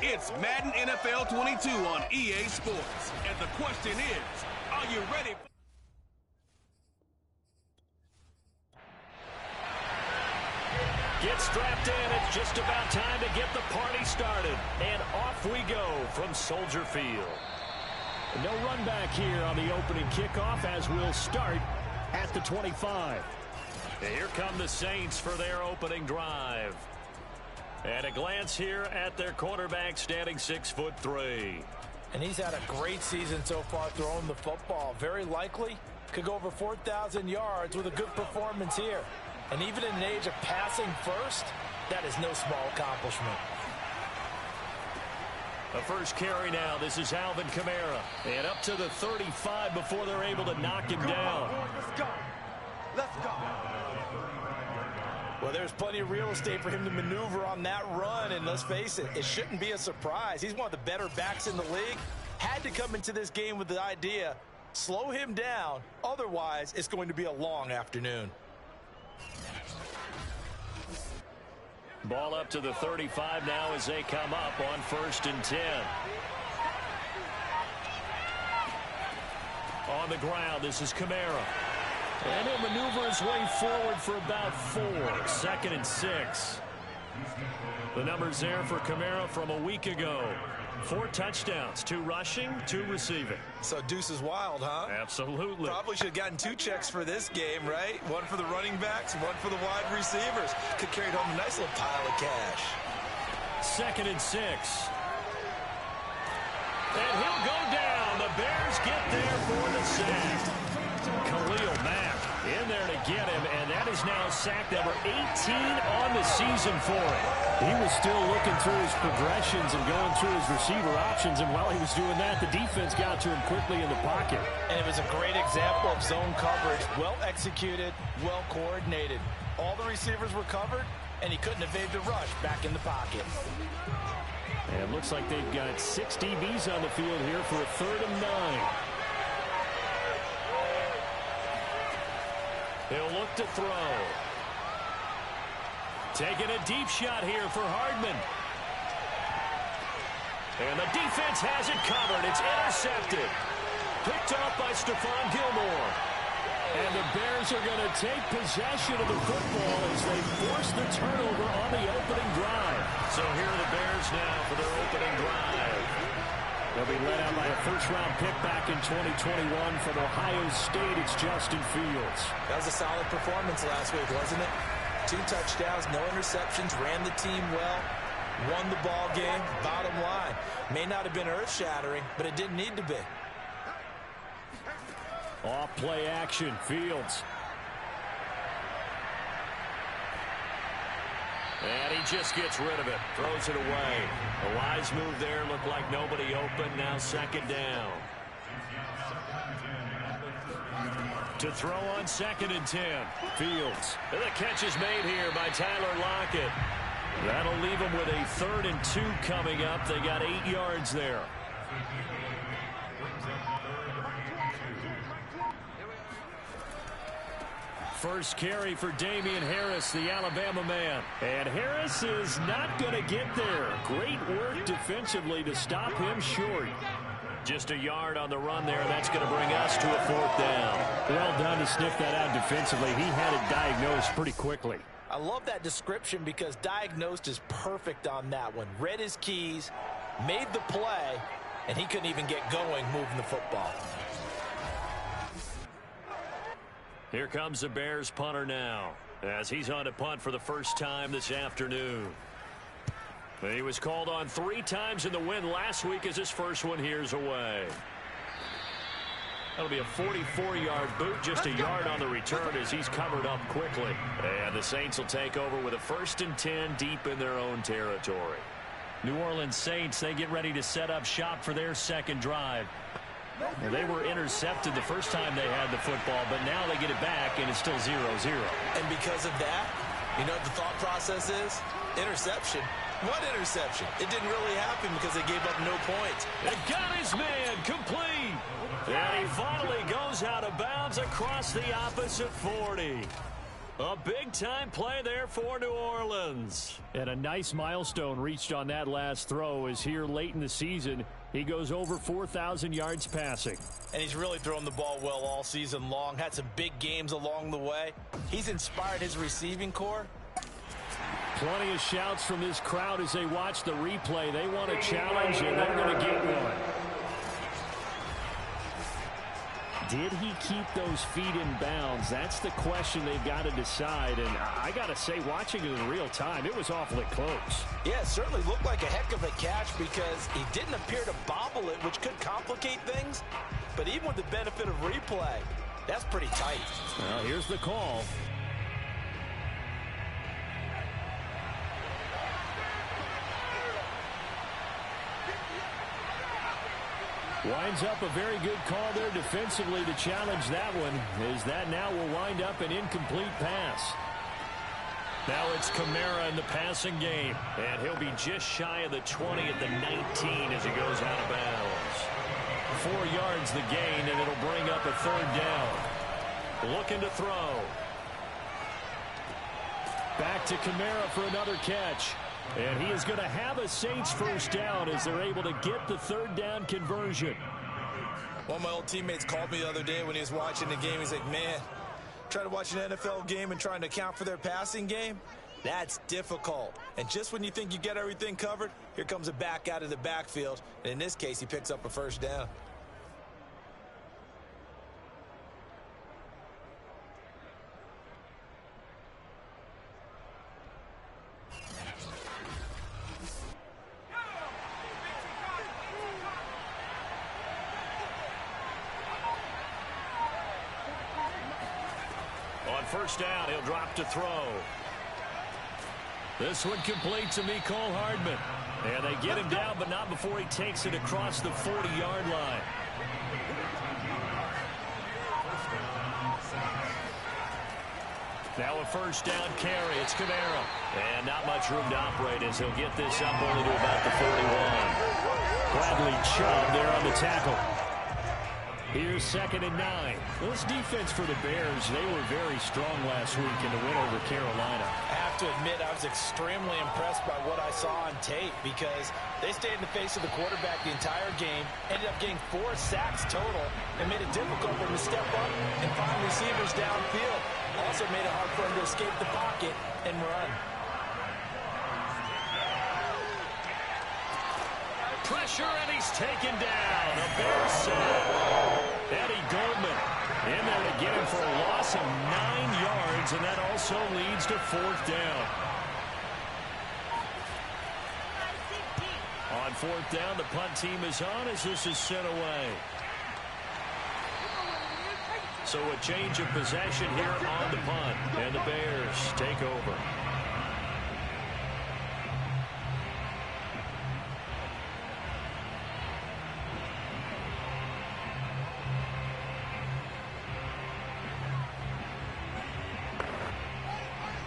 It's Madden NFL 22 on EA Sports. And the question is, are you ready? Get strapped in. It's just about time to get the party started. And off we go from Soldier Field. No run back here on the opening kickoff as we'll start at the 25. And here come the Saints for their opening drive. And a glance here at their quarterback standing 6'3". And he's had a great season so far throwing the football. Very likely could go over 4,000 yards with a good performance here. And even in an age of passing first, that is no small accomplishment. The first carry now. This is Alvin Kamara. And up to the 35 before they're able to knock him down. Let's go. Let's go. Well, there's plenty of real estate for him to maneuver on that run. And let's face it, it shouldn't be a surprise. He's one of the better backs in the league. Had to come into this game with the idea, slow him down. Otherwise, it's going to be a long afternoon. Ball up to the 35 now as they come up on 1st and 10. On the ground, this is Kamara. And he'll maneuver his way forward for about 4. 2nd and 6. The numbers there for Kamara from a week ago. 4 touchdowns, 2 rushing, 2 receiving. So Deuce is wild, huh? Absolutely. Probably should have gotten 2 checks for this game, right? 1 for the running backs, 1 for the wide receivers. Could carry home a nice little pile of cash. 2nd and 6. And he'll go down. The Bears get there for the sack. Khalil Mack in there to get him, and that is now sack number 18 on the season for him. He was still looking through his progressions and going through his receiver options, and while he was doing that, the defense got to him quickly in the pocket. And it was a great example of zone coverage. Well executed, well coordinated. All the receivers were covered, and he couldn't evade the rush back in the pocket. And it looks like they've got 6 DBs on the field here for a 3rd and 9. He'll look to throw. Taking a deep shot here for Hardman. And the defense has it covered. It's intercepted. Picked off by Stephon Gilmore. And the Bears are going to take possession of the football as they force the turnover on the opening drive. So here are the Bears now for their opening drive. They'll be led out by a first-round pick back in 2021 from Ohio State. It's Justin Fields. That was a solid performance last week, wasn't it? 2 touchdowns, no interceptions, ran the team well, won the ball game. Bottom line, may not have been earth-shattering, but it didn't need to be. Off play action, Fields. And he just gets rid of it, throws it away. A wise move there, looked like nobody open, now 2nd down. To throw on 2nd and 10. Fields. And the catch is made here by Tyler Lockett. That'll leave them with a 3rd and 2 coming up. They got 8 yards there. First carry for Damian Harris, the Alabama man. And Harris is not going to get there. Great work defensively to stop him short. Just a yard on the run there. That's going to bring us to a 4th down. Well done to sniff that out defensively. He had it diagnosed pretty quickly. I love that description because diagnosed is perfect on that one. Read his keys, made the play, and he couldn't even get going moving the football. Here comes the Bears punter now as he's on to punt for the first time this afternoon. He was called on 3 times in the win last week as his first one here's away. That'll be a 44-yard boot, just a yard on the return as he's covered up quickly. And the Saints will take over with a 1st and 10 deep in their own territory. New Orleans Saints, they get ready to set up shop for their 2nd drive. They were intercepted the first time they had the football, but now they get it back, and it's still 0-0. And because of that, you know what the thought process is? Interception. What interception? It didn't really happen because they gave up no points. They got his man complete. And he finally goes out of bounds across the opposite 40. A big-time play there for New Orleans. And a nice milestone reached on that last throw as here late in the season, he goes over 4,000 yards passing. And he's really thrown the ball well all season long. Had some big games along the way. He's inspired his receiving core. Plenty of shouts from this crowd as they watch the replay. They want a challenge, and they're going to get one. Did he keep those feet in bounds? That's the question they've got to decide. And I got to say, watching it in real time, it was awfully close. Yeah, it certainly looked like a heck of a catch because he didn't appear to bobble it, which could complicate things. But even with the benefit of replay, that's pretty tight. Well, here's the call. Winds up a very good call there defensively to challenge that one, as that now will wind up an incomplete pass. Now it's Kamara in the passing game, and he'll be just shy of the 20 at the 19 as he goes out of bounds. 4 yards the gain, and it'll bring up a third down. Looking to throw. Back to Kamara for another catch. And he is going to have a Saints first down as they're able to get the third down conversion. One of my old teammates called me the other day when he was watching the game. He's like, man, trying to watch an NFL game and trying to account for their passing game, that's difficult. And just when you think you get everything covered, here comes a back out of the backfield. And in this case, he picks up a first down. First down, he'll drop to throw. This one complete to Mecole Hardman. And they get him down, but not before he takes it across the 40-yard line. Now a first down carry. It's Kamara. And not much room to operate as he'll get this up only to about the 41. Bradley Chubb there on the tackle. Here's 2nd and 9. This defense for the Bears, they were very strong last week in the win over Carolina. I have to admit, I was extremely impressed by what I saw on tape because they stayed in the face of the quarterback the entire game, ended up getting 4 sacks total, and made it difficult for him to step up and find receivers downfield. Also made it hard for him to escape the pocket and run. Pressure, and he's taken down. A Bears sack. Eddie Goldman in there to get him for a loss of 9 yards, and that also leads to 4th down. On 4th down, the punt team is on as this is sent away. So a change of possession here on the punt, and the Bears take over.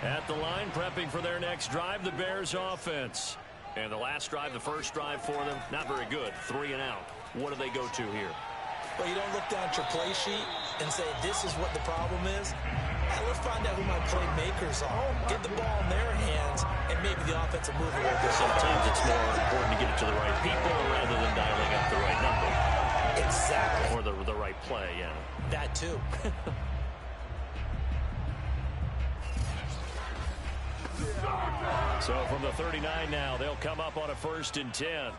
At the line, prepping for their next drive, the Bears offense. And the last drive, the first drive for them, not very good. 3 and out. What do they go to here? Well, you don't look down at your play sheet and say, this is what the problem is. Now let's find out who my playmakers are. Get the ball in their hands, and maybe the offense will move a little bit. Sometimes it's more important to get it to the right people rather than dialing up the right number. Exactly. Or the right play, yeah. That too. So from the 39 now, they'll come up on a 1st and 10.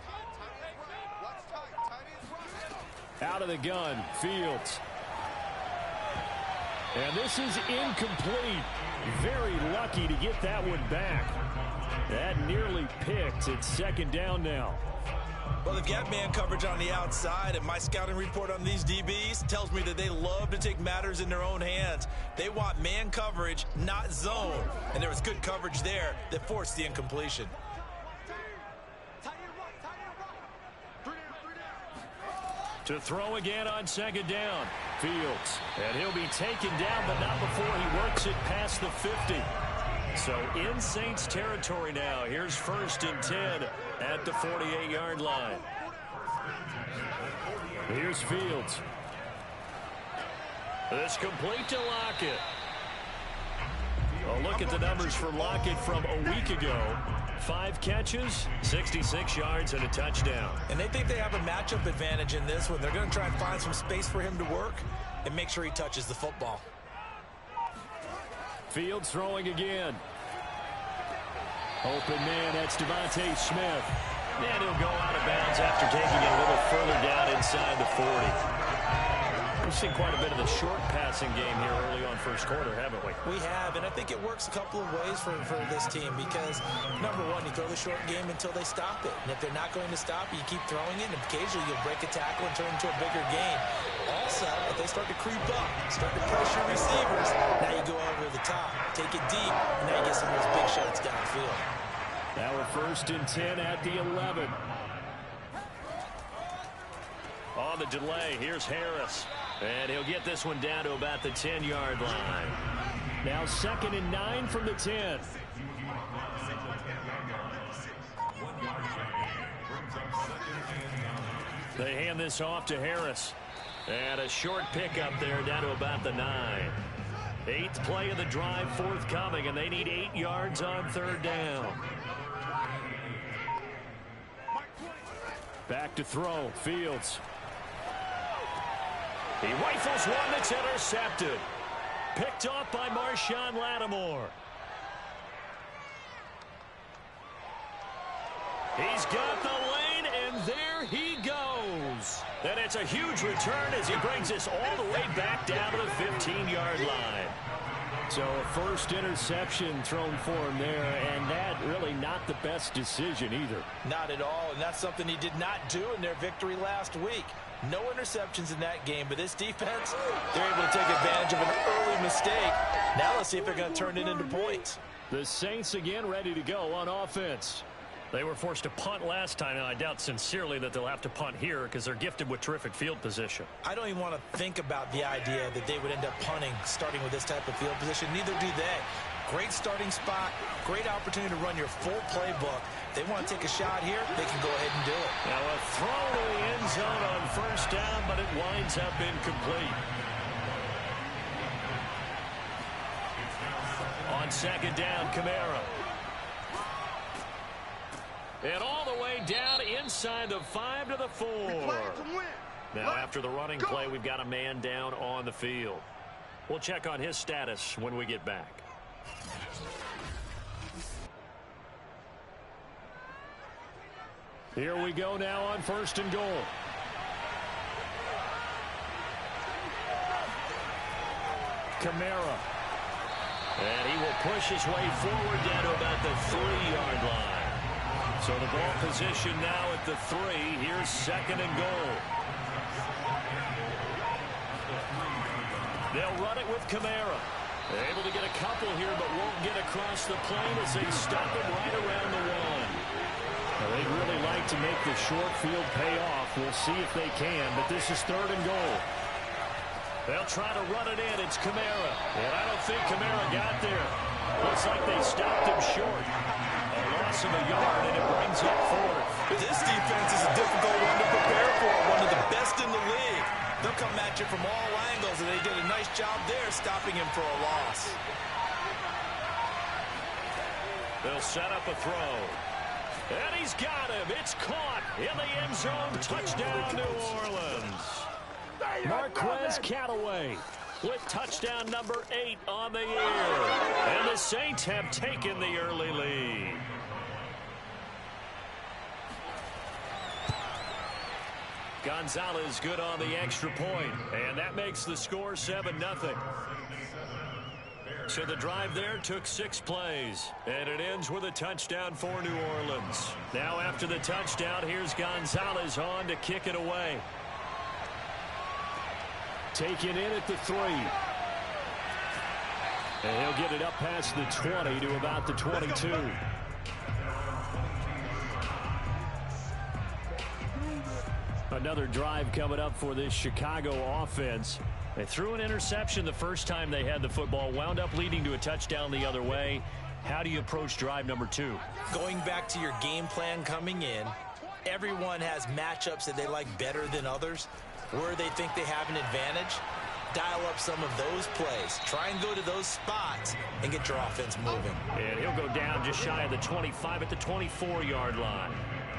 Out of the gun, Fields. And this is incomplete. Very lucky to get that one back. That nearly picked. It's 2nd down now. Well, they've got man coverage on the outside, and my scouting report on these DBs tells me that they love to take matters in their own hands. They want man coverage, not zone. And there was good coverage there that forced the incompletion. To throw again on 2nd down. Fields. And he'll be taken down, but not before he works it past the 50. So in Saints territory now. Here's 1st and 10 at the 48-yard line. Here's Fields. This complete to Lockett. look at the numbers for Lockett from a week ago. 5 catches, 66 yards, and a touchdown. And they think they have a matchup advantage in this one. They're going to try and find some space for him to work and make sure he touches the football. Fields throwing again. Open man, that's Devontae Smith. And he'll go out of bounds after taking it a little further down inside the 40. We've seen quite a bit of the short passing game here early on first quarter, haven't we? We have, and I think it works a couple of ways for this team because, number one, you throw the short game until they stop it. And if they're not going to stop it, you keep throwing it, and occasionally you'll break a tackle and turn it into a bigger gain. Also, if they start to creep up, start to pressure receivers, now you go over the top, take it deep, and now you get some of those big shots downfield. Now a 1st and 10 at the 11. On the delay, here's Harris. And he'll get this one down to about the 10-yard line. Now 2nd and 9 from the 10. They hand this off to Harris. And a short pickup there down to about the 9. 8th play of the drive forthcoming, and they need 8 yards on 3rd down. Back to throw, Fields. He rifles one that's intercepted. Picked off by Marshawn Lattimore. He's got the lane, and there he goes. And it's a huge return as he brings us all the way back down to the 15-yard line. So a first interception thrown for him there, and that really not the best decision either. Not at all, and that's something he did not do in their victory last week. No interceptions in that game, but this defense, they're able to take advantage of an early mistake. Now let's see if they're going to turn it into points. The Saints again ready to go on offense. They were forced to punt last time, and I doubt sincerely that they'll have to punt here because they're gifted with terrific field position. I don't even want to think about the idea that they would end up punting starting with this type of field position. Neither do they. Great starting spot, great opportunity to run your full playbook. They want to take a shot here, they can go ahead and do it. Now a throw to the end zone on 1st down, but it winds up incomplete. On 2nd down, Kamara. And all the way down inside the 5 to the 4. Now after the running play, we've got a man down on the field. We'll check on his status when we get back. Here we go now on 1st and goal. Kamara. And he will push his way forward down to about the 3-yard line. So the ball position now at the 3. Here's 2nd and goal. They'll run it with Kamara. They're able to get a couple here, but won't get across the plane as they stop him right around the 1. Well, they'd really like to make the short field pay off. We'll see if they can, but this is 3rd and goal. They'll try to run it in. It's Kamara. And I don't think Kamara got there. Looks like they stopped him short. A loss of a yard, and it brings up 4th. This defense is a difficult one to prepare for. One of the best in the league. They'll come at you from all angles, and they did a nice job there stopping him for a loss. They'll set up a throw. And he's got him. It's caught in the end zone. Touchdown, New Orleans. Marquez Callaway with touchdown number 8 on the year. And the Saints have taken the early lead. Gonzalez good on the extra point. And that makes the score 7-0. So the drive there took 6 plays, and it ends with a touchdown for New Orleans. Now after the touchdown, here's Gonzalez on to kick it away. Taken in at the 3. And he'll get it up past the 20 to about the 22. Another drive coming up for this Chicago offense. They threw an interception the first time they had the football, wound up leading to a touchdown the other way. How do you approach drive number 2? Going back to your game plan coming in, everyone has matchups that they like better than others, where they think they have an advantage. dial up some of those plays. Try and go to those spots and get your offense moving. And he'll go down just shy of the 25 at the 24-yard line.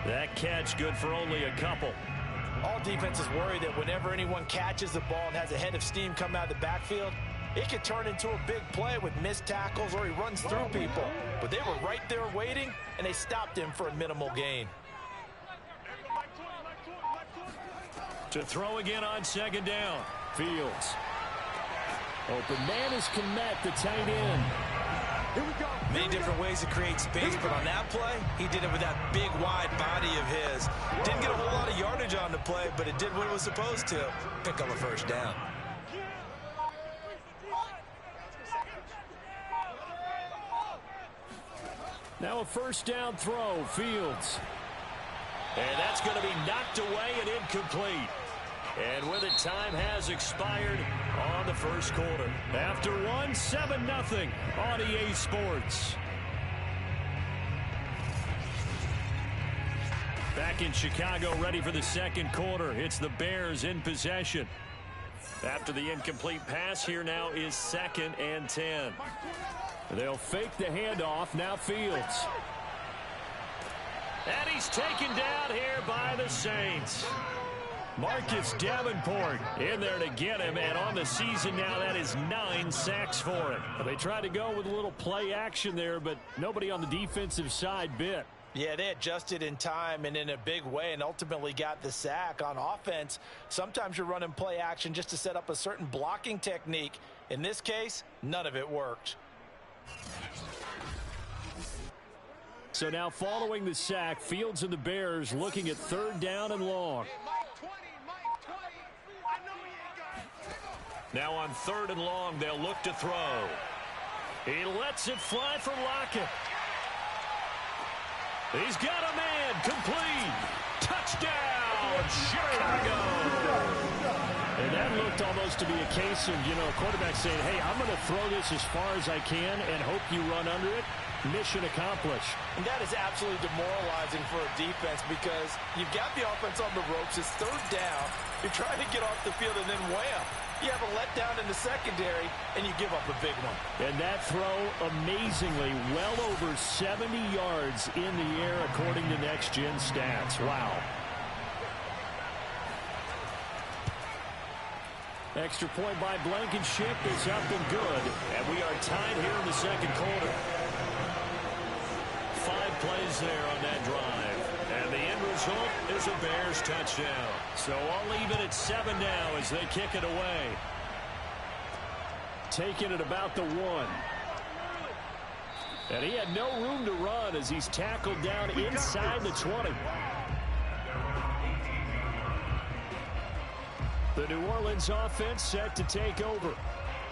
That catch good for only a couple. All defenses worry that whenever anyone catches the ball and has a head of steam come out of the backfield, it could turn into a big play with missed tackles or he runs through people. But they were right there waiting, and they stopped him for a minimal gain. To throw again on second down. Fields. Open man is Kmet, the tight end. Here we go. Many different ways to create space, but on that play, he did it with that big, wide body of his. Didn't get a whole lot of yardage on the play, but it did what it was supposed to. Pick up a first down. Now a first down throw. Fields. And that's going to be knocked away and incomplete. And with it, time has expired on the first quarter. After one, 7-0 on EA Sports. Back in Chicago, ready for the second quarter. It's the Bears in possession. After the incomplete pass, here now is 2nd and 10. They'll fake the handoff. Now Fields. And he's taken down here by the Saints. Marcus Davenport in there to get him, and on the season now, that is 9 sacks for him. They tried to go with a little play action there, but nobody on the defensive side bit. Yeah, they adjusted in time and in a big way and ultimately got the sack. On offense, sometimes you're running play action just to set up a certain blocking technique. In this case, none of it worked. So now following the sack, Fields and the Bears looking at 3rd down and long. Now on 3rd and long, they'll look to throw. He lets it fly for Lockett. He's got a man. Complete. Touchdown, Chicago. And that looked almost to be a case of, a quarterback saying, hey, I'm going to throw this as far as I can and hope you run under it. Mission accomplished. And that is absolutely demoralizing for a defense because you've got the offense on the ropes. It's 3rd down. You're trying to get off the field and then wham. You have a letdown in the secondary, and you give up a big one. And that throw, amazingly, well over 70 yards in the air, according to Next Gen Stats. Wow. Extra point by Blankenship is up and good. And we are tied here in the second quarter. 5 plays there on that drive. And the end result is a Bears touchdown. So I'll leave it at 7 now as they kick it away. Taking it about the 1. And he had no room to run as he's tackled down inside the 20. The New Orleans offense set to take over.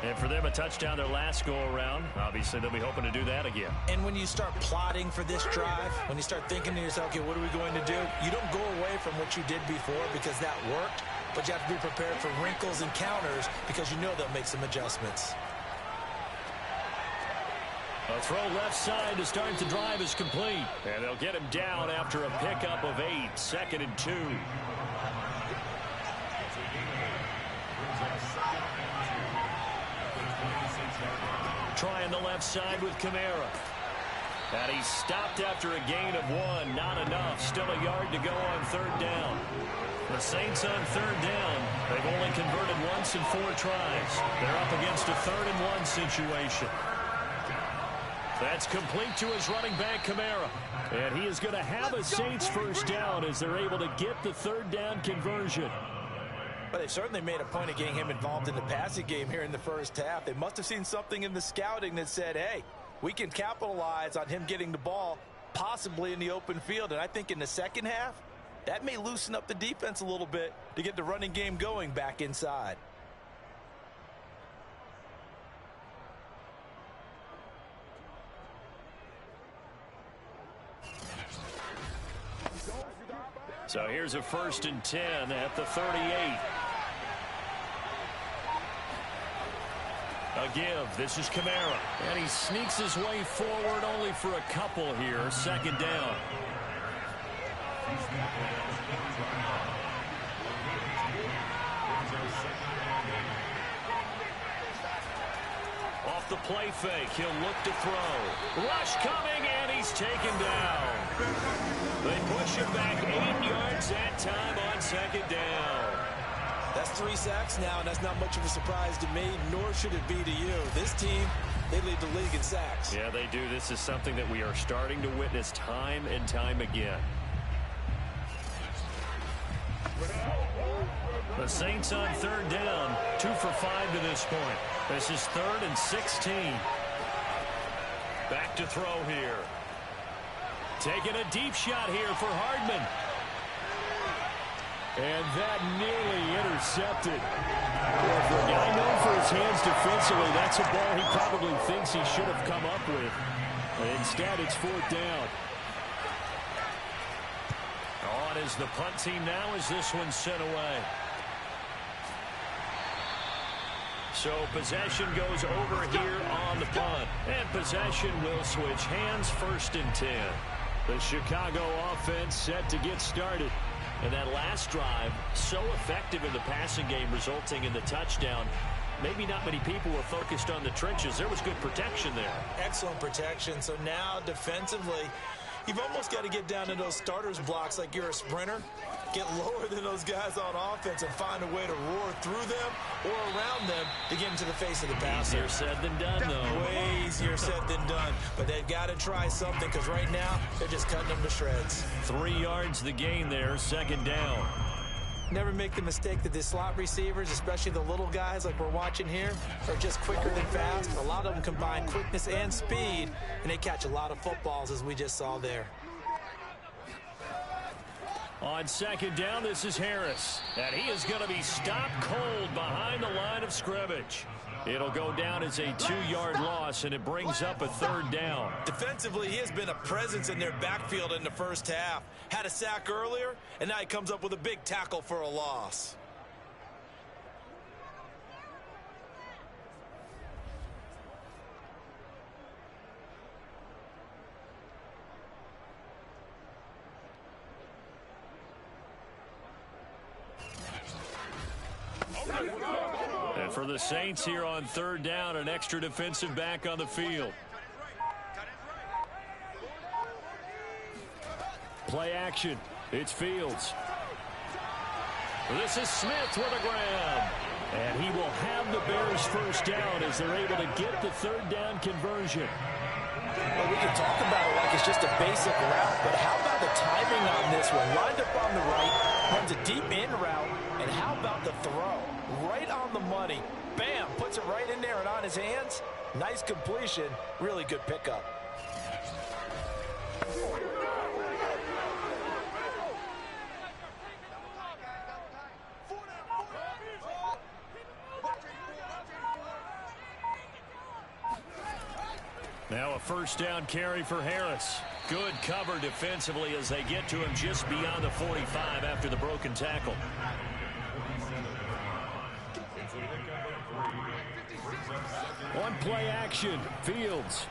And for them, a touchdown their last go-around. Obviously, they'll be hoping to do that again. And when you start plotting for this drive, when you start thinking to yourself, okay, what are we going to do? You don't go away from what you did before because that worked, but you have to be prepared for wrinkles and counters because you know they'll make some adjustments. A throw left side to start the drive is complete. And they'll get him down after a pickup of 8. 2nd and 2. Trying the left side with Kamara. And he's stopped after a gain of 1. Not enough. Still a yard to go on 3rd down. The Saints on 3rd down. They've only converted once in 4 tries. They're up against a 3rd and 1 situation. That's complete to his running back, Kamara. And he is going to have a Saints first down as they're able to get the 3rd down conversion. But they certainly made a point of getting him involved in the passing game here in the first half. They must have seen something in the scouting that said, hey, we can capitalize on him getting the ball possibly in the open field. And I think in the second half, that may loosen up the defense a little bit to get the running game going back inside. So here's a 1st and 10 at the 38. A give. This is Kamara. And he sneaks his way forward only for a couple here. 2nd down. Off the play fake, he'll look to throw. Rush coming, and he's taken down. They push him back 8 yards that time on second down. That's 3 sacks now, and that's not much of a surprise to me, nor should it be to you. This team, they lead the league in sacks. Yeah, they do. This is something that we are starting to witness time and time again. The Saints on third down, 2 for 5 to this point. This is 3rd and 16. Back to throw here. Taking a deep shot here for Hardman. And that nearly intercepted. For a guy known for his hands defensively, that's a ball he probably thinks he should have come up with. Instead, it's 4th down. On is the punt team now as this one's sent away. So possession goes over here on the punt. And possession will switch hands, 1st and 10. The Chicago offense set to get started. And that last drive, so effective in the passing game, resulting in the touchdown. Maybe not many people were focused on the trenches. There was good protection there. Excellent protection. So now defensively, you've almost got to get down to those starters blocks like you're a sprinter. Get lower than those guys on offense and find a way to roar through them or around them to get into the face of the passer. Easier said than done, though. Way easier said than done. But they've got to try something because right now they're just cutting them to shreds. 3 yards the gain there, 2nd down. Never make the mistake that the slot receivers, especially the little guys like we're watching here, are just quicker than fast. A lot of them combine quickness and speed, and they catch a lot of footballs as we just saw there. On 2nd down, this is Harris. And he is going to be stopped cold behind the line of scrimmage. It'll go down as a 2-yard loss, and it brings up a 3rd down. Defensively, he has been a presence in their backfield in the first half. Had a sack earlier, and now he comes up with a big tackle for a loss. And for the Saints here on 3rd down, an extra defensive back on the field. Play action. It's Fields. This is Smith with a grab. And he will have the Bears 1st down as they're able to get the 3rd down conversion. Well, we can talk about it like it's just a basic route, but how about the timing on this one? Lined up on the right, runs a deep in route, and how about the throw? Right on the money. Bam, puts it right in there and on his hands. Nice completion, really good pickup. Now a 1st down carry for Harris. Good cover defensively as they get to him just beyond the 45 after the broken tackle. One play action, Fields.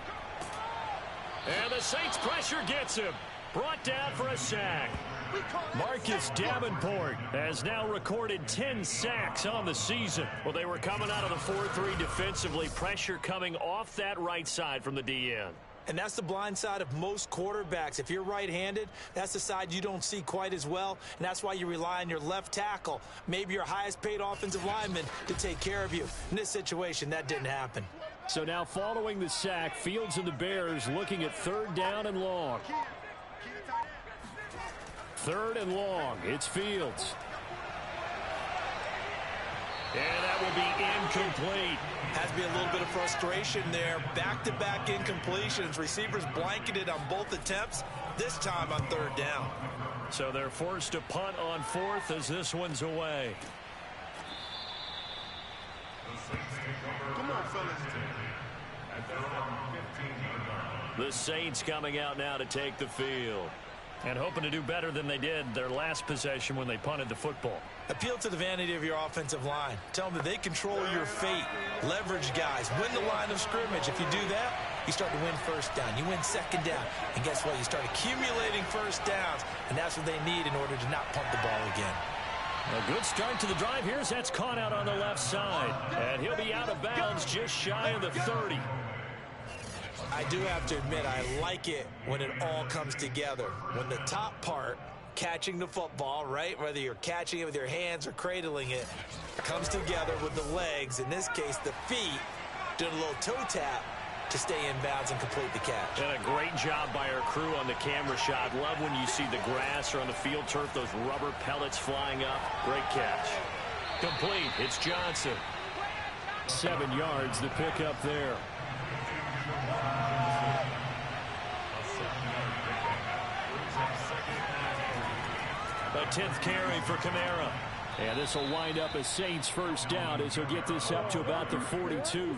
And the Saints pressure gets him. Brought down for a sack. Marcus Davenport has now recorded 10 sacks on the season. Well, they were coming out of the 4-3 defensively. Pressure coming off that right side from the DN. And that's the blind side of most quarterbacks. If you're right-handed, that's the side you don't see quite as well, and that's why you rely on your left tackle, maybe your highest-paid offensive lineman, to take care of you. In this situation, that didn't happen. So now following the sack, Fields and the Bears looking at 3rd down and long. 3rd and long. It's Fields. And that will be incomplete. Has to be a little bit of frustration there. Back-to-back incompletions. Receivers blanketed on both attempts, this time on 3rd down. So they're forced to punt on 4th as this one's away. Come on, fellas. The Saints coming out now to take the field. And hoping to do better than they did their last possession when they punted the football. Appeal to the vanity of your offensive line. Tell them that they control your fate. Leverage guys. Win the line of scrimmage. If you do that, you start to win 1st down. You win 2nd down. And guess what? You start accumulating 1st downs. And that's what they need in order to not punt the ball again. A good start to the drive. Here's that's caught out on the left side. And he'll be out of bounds just shy of the 30. I do have to admit, I like it when it all comes together. When the top part, catching the football, right, whether you're catching it with your hands or cradling it, comes together with the legs, in this case the feet, doing a little toe tap to stay in bounds and complete the catch. And a great job by our crew on the camera shot. Love when you see the grass or on the field turf, those rubber pellets flying up. Great catch. Complete. It's Johnson. 7 yards, the pickup there. A 10th carry for Kamara. And this will wind up a Saints first down as he'll get this up to about the 42.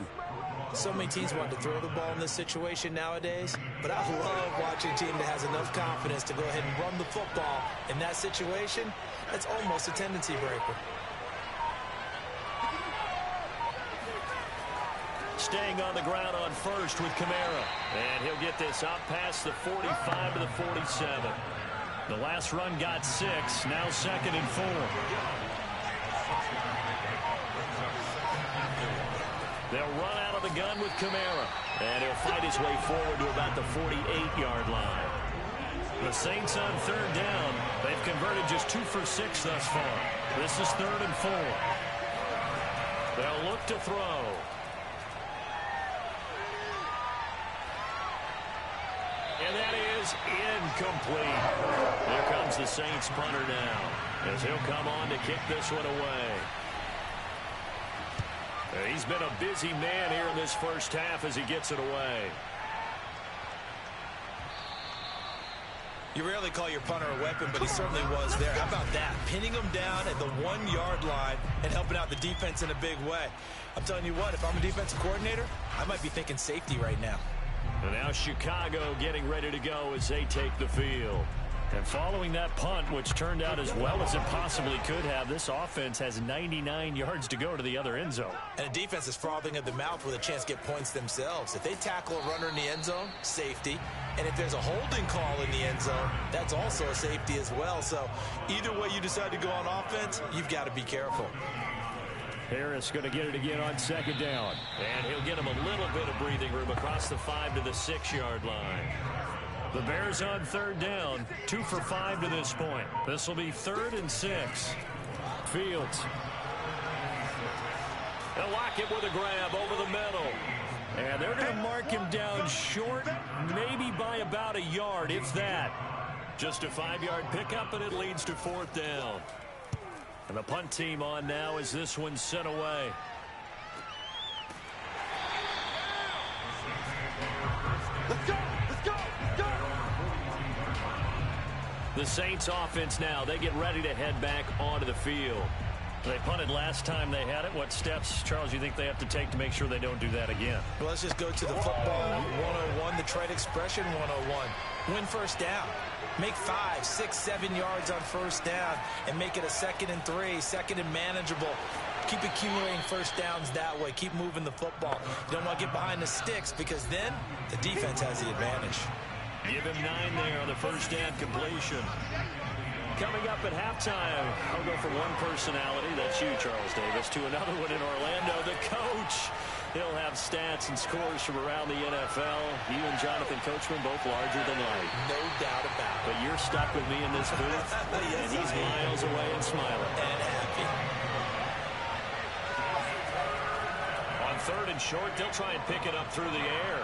So many teams want to throw the ball in this situation nowadays, but I love watching a team that has enough confidence to go ahead and run the football. In that situation, that's almost a tendency breaker. Staying on the ground on first with Kamara. And he'll get this up past the 45 to the 47. The last run got 6, now 2nd and 4. They'll run out of the gun with Kamara. And he'll fight his way forward to about the 48-yard line. The Saints on 3rd down. They've converted just 2 for 6 thus far. This is 3rd and 4. They'll look to throw. And that is incomplete. Here comes the Saints punter now, as he'll come on to kick this one away. He's been a busy man here in this first half as he gets it away. You rarely call your punter a weapon, but he certainly was there. How about that? Pinning him down at the 1-yard line and helping out the defense in a big way. I'm telling you what, if I'm a defensive coordinator, I might be thinking safety right now. And now Chicago getting ready to go as they take the field. And following that punt, which turned out as well as it possibly could have, this offense has 99 yards to go to the other end zone. And the defense is frothing at the mouth with a chance to get points themselves. If they tackle a runner in the end zone, safety. And if there's a holding call in the end zone, that's also a safety as well. So either way you decide to go on offense, you've got to be careful. Harris going to get it again on 2nd down. And he'll get him a little bit of breathing room across the 5 to the 6-yard line. The Bears on 3rd down, 2 for 5 to this point. This will be 3rd and 6. Fields. They'll lock it with a grab over the middle. And they're going to mark him down short, maybe by about a yard, if that. Just a 5-yard pickup, and it leads to 4th down. And the punt team on now as this one's sent away. Let's go! Let's go! Let's go! The Saints offense now, they get ready to head back onto the field. They punted last time they had it. What steps, Charles, you think they have to take to make sure they don't do that again? Well, let's just go to the football 101, the trade expression 101. Win first down. Make 5, 6, 7 yards on first down and make it a 2nd and 3, 2nd and manageable. Keep accumulating first downs that way. Keep moving the football. You don't want to get behind the sticks because then the defense has the advantage. Give him 9 there on the first down completion. Coming up at halftime, I'll go from one personality, that's you, Charles Davis, to another one in Orlando, the coach. He'll have stats and scores from around the NFL. You and Jonathan Coachman both larger than life. No doubt about it. But you're stuck with me in this booth, Yes, and he's miles away and smiling. And happy. On 3rd and short, they'll try and pick it up through the air.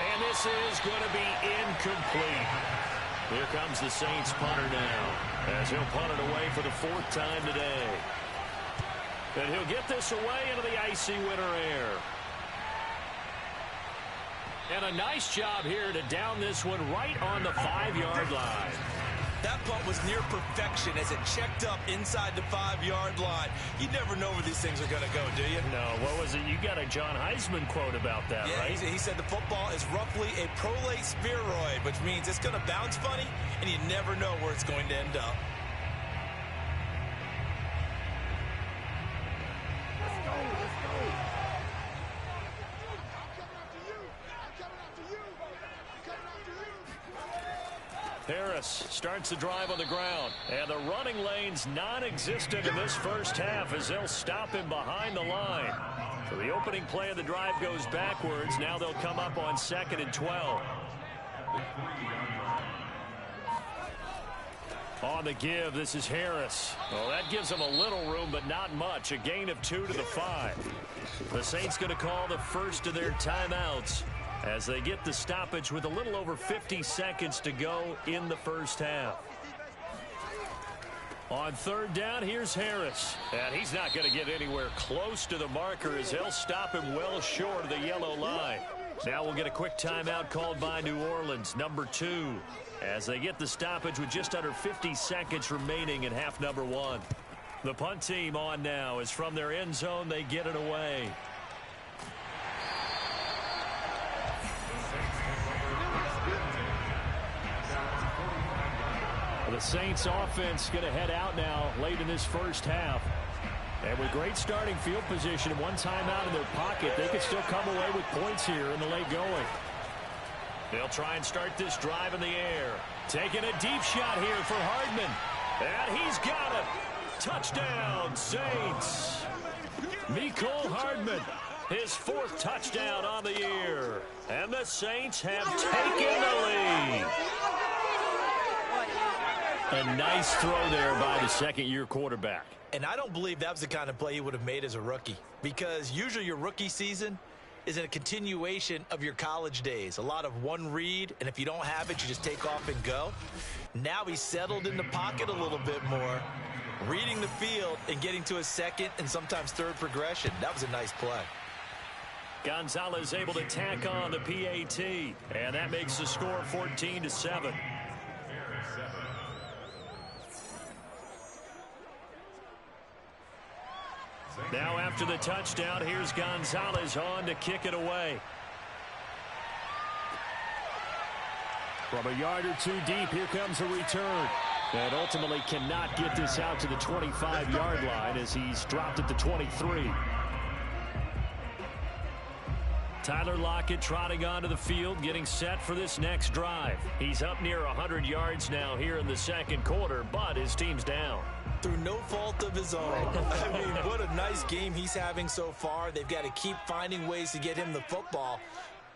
And this is going to be incomplete. Here comes the Saints punter now, as he'll punt it away for the 4th time today. And he'll get this away into the icy winter air. And a nice job here to down this one right on the 5-yard line. That punt was near perfection as it checked up inside the 5-yard line. You never know where these things are going to go, do you? No, what was it? You got a John Heisman quote about that, yeah, right? He said the football is roughly a prolate spheroid, which means it's going to bounce funny, and you never know where it's going to end up. Harris starts the drive on the ground. And the running lane's non-existent in this first half as they'll stop him behind the line. So the opening play of the drive goes backwards. Now they'll come up on 2nd and 12. On the give, this is Harris. Well, that gives them a little room, but not much. A gain of 2 to the 5. The Saints going to call the first of their timeouts as they get the stoppage with a little over 50 seconds to go in the first half. On 3rd down, here's Harris. And he's not going to get anywhere close to the marker as they'll stop him well short of the yellow line. Now we'll get a quick timeout called by New Orleans, number 2. As they get the stoppage with just under 50 seconds remaining in half number 1. The punt team on now as from their end zone they get it away. The Saints offense going to head out now late in this first half. And with great starting field position and one timeout in their pocket, they could still come away with points here in the late going. They'll try and start this drive in the air. Taking a deep shot here for Hardman. And he's got it. Touchdown, Saints. Mecole Hardman, his 4th touchdown on the year. And the Saints have taken the lead. A nice throw there by the second-year quarterback. And I don't believe that was the kind of play he would have made as a rookie, because usually your rookie season is a continuation of your college days. A lot of one read, and if you don't have it, you just take off and go. Now he's settled in the pocket a little bit more, reading the field and getting to a 2nd and sometimes 3rd progression. That was a nice play. Gonzalez able to tack on the PAT, and that makes the score 14-7. Now after the touchdown, here's Gonzalez on to kick it away. From a yard or 2 deep, here comes a return. And ultimately cannot get this out to the 25-yard line as he's dropped at the 23. Tyler Lockett trotting onto the field, getting set for this next drive. He's up near 100 yards now here in the second quarter, but his team's down. Through no fault of his own. I mean, what a nice game he's having so far. They've got to keep finding ways to get him the football.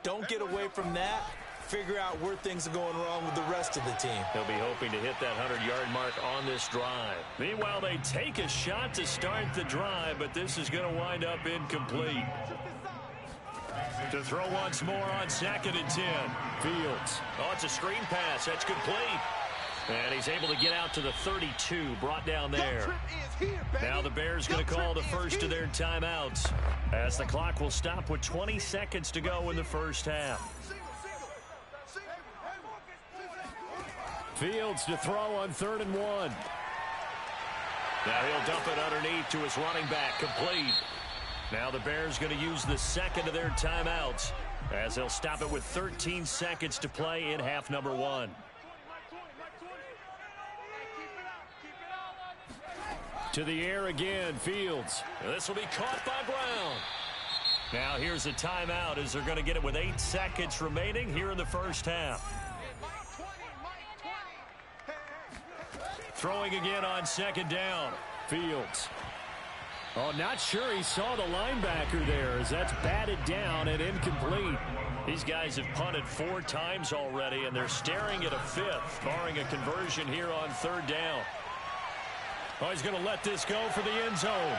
Don't get away from that. Figure out where things are going wrong with the rest of the team. They'll be hoping to hit that 100-yard mark on this drive. Meanwhile, they take a shot to start the drive, but this is going to wind up incomplete. To throw once more on 2nd and 10. Fields. Oh, it's a screen pass. That's complete. And he's able to get out to the 32, brought down there. Now the Bears going to call the first of their timeouts as the clock will stop with 20 seconds to go in the first half. Fields to throw on 3rd and 1. Now he'll dump it underneath to his running back, complete. Now the Bears going to use the second of their timeouts as they'll stop it with 13 seconds to play in half number 1. To the air again, Fields. This will be caught by Brown. Now here's a timeout as they're going to get it with 8 seconds remaining here in the first half. Throwing again on 2nd down. Fields. Oh, not sure he saw the linebacker there as that's batted down and incomplete. These guys have punted 4 times already, and they're staring at a 5th, barring a conversion here on 3rd down. Oh, he's going to let this go for the end zone.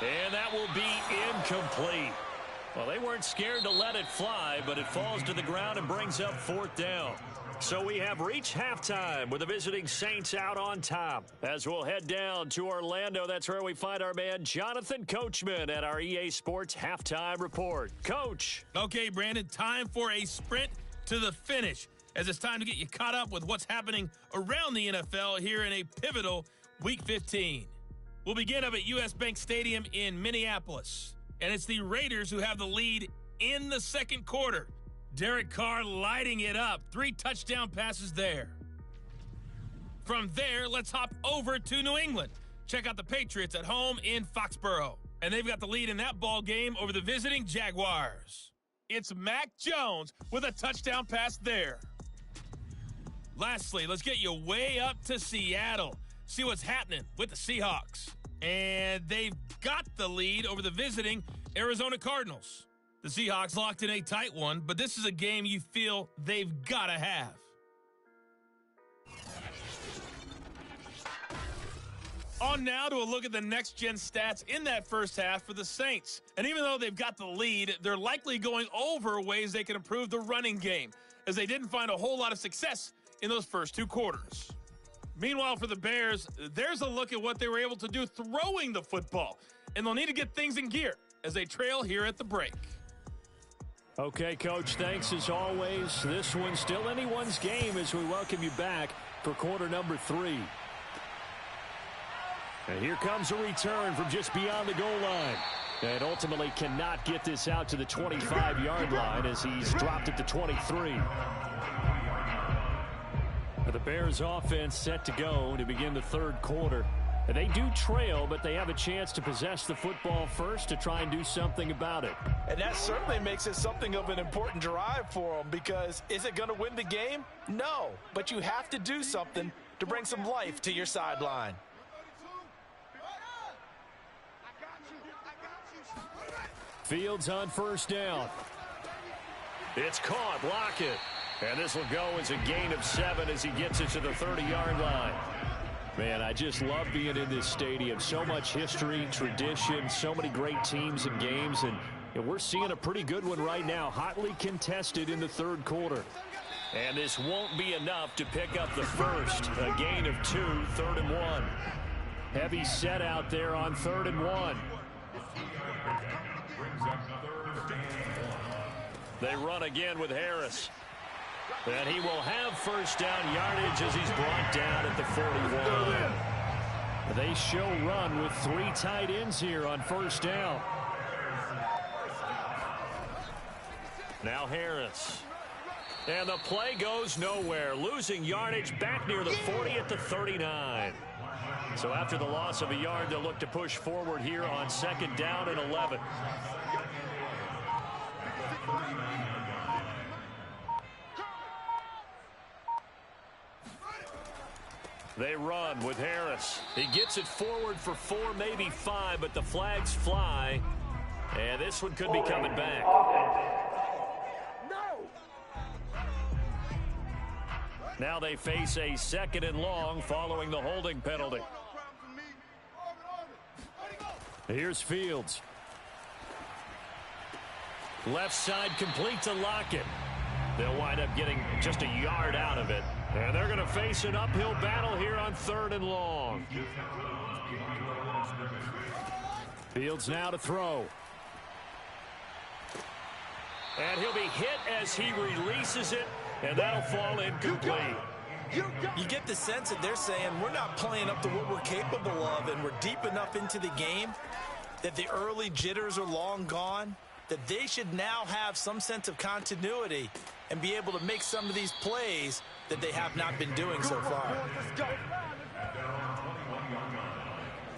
And that will be incomplete. Well, they weren't scared to let it fly, but it falls to the ground and brings up 4th down. So we have reached halftime with the visiting Saints out on top. As we'll head down to Orlando, that's where we find our man Jonathan Coachman at our EA Sports Halftime Report. Coach. Okay, Brandon, time for a sprint to the finish, as it's time to get you caught up with what's happening around the NFL here in a pivotal Week 15. We'll begin up at U.S. Bank Stadium in Minneapolis, and it's the Raiders who have the lead in the second quarter. Derek Carr lighting it up. 3 touchdown passes there. From there, let's hop over to New England. Check out the Patriots at home in Foxborough, and they've got the lead in that ball game over the visiting Jaguars. It's Mac Jones with a touchdown pass there. Lastly, let's get you way up to Seattle. See what's happening with the Seahawks. And they've got the lead over the visiting Arizona Cardinals. The Seahawks locked in a tight one, but this is a game you feel they've got to have. On now to a look at the next-gen stats in that first half for the Saints. And even though they've got the lead, they're likely going over ways they can improve the running game, as they didn't find a whole lot of success in those first two quarters. Meanwhile, for the Bears, there's a look at what they were able to do throwing the football, and they'll need to get things in gear as they trail here at the break. Okay, Coach, thanks as always. This one's still anyone's game as we welcome you back for quarter number 3. And here comes a return from just beyond the goal line. And ultimately cannot get this out to the 25-yard line as he's dropped at the 23. The Bears offense set to go to begin the third quarter. They do trail, but they have a chance to possess the football first to try and do something about it. And that certainly makes it something of an important drive for them, because is it going to win the game? No, but you have to do something to bring some life to your sideline. Fields on first down. It's caught. Lockett. And this will go as a gain of 7 as he gets it to the 30-yard line. Man, I just love being in this stadium. So much history, tradition, so many great teams and games. And we're seeing a pretty good one right now. Hotly contested in the third quarter. And this won't be enough to pick up the first. A gain of 2, 3rd and 1. Heavy set out there on 3rd and 1. They run again with Harris. And he will have first down yardage as he's brought down at the 41. They show run with 3 tight ends here on first down. Now Harris. And the play goes nowhere. Losing yardage back near the 40 at the 39. So after the loss of a yard, they'll look to push forward here on 2nd down and 11. They run with Harris. He gets it forward for 4, maybe 5, but the flags fly. And this one could be coming back. Now they face a 2nd and long following the holding penalty. Here's Fields. Left side complete to Lockett. They'll wind up getting just a yard out of it. And they're going to face an uphill battle here on 3rd and long. Fields now to throw. And he'll be hit as he releases it, and that'll fall incomplete. You get the sense that they're saying we're not playing up to what we're capable of, and we're deep enough into the game that the early jitters are long gone, that they should now have some sense of continuity and be able to make some of these plays that they have not been doing so far.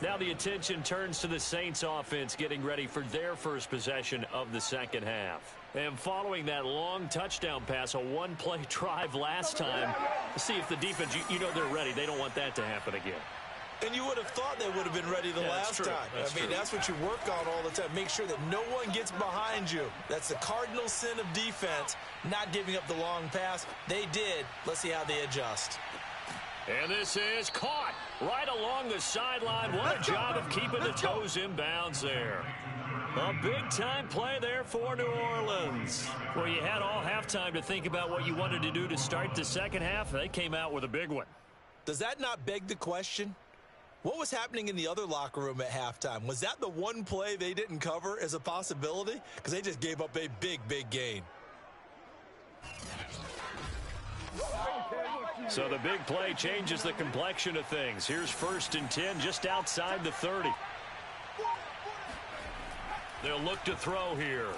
Now the attention turns to the Saints offense getting ready for their first possession of the second half. And following that long touchdown pass, a one-play drive last time, see if the defense, you know they're ready. They don't want that to happen again. And you would have thought they would have been ready the last time. That's what you work on all the time. Make sure that no one gets behind you. That's the cardinal sin of defense, not giving up the long pass. They did. Let's see how they adjust. And this is caught right along the sideline. What a job of keeping the toes in bounds there. A big-time play there for New Orleans. Well, you had all halftime to think about what you wanted to do to start the second half. They came out with a big one. Does that not beg the question? What was happening in the other locker room at halftime? Was that the one play they didn't cover as a possibility? Because they just gave up a big, big gain. So the big play changes the complexion of things. Here's 1st and 10 just outside the 30. They'll look to throw here.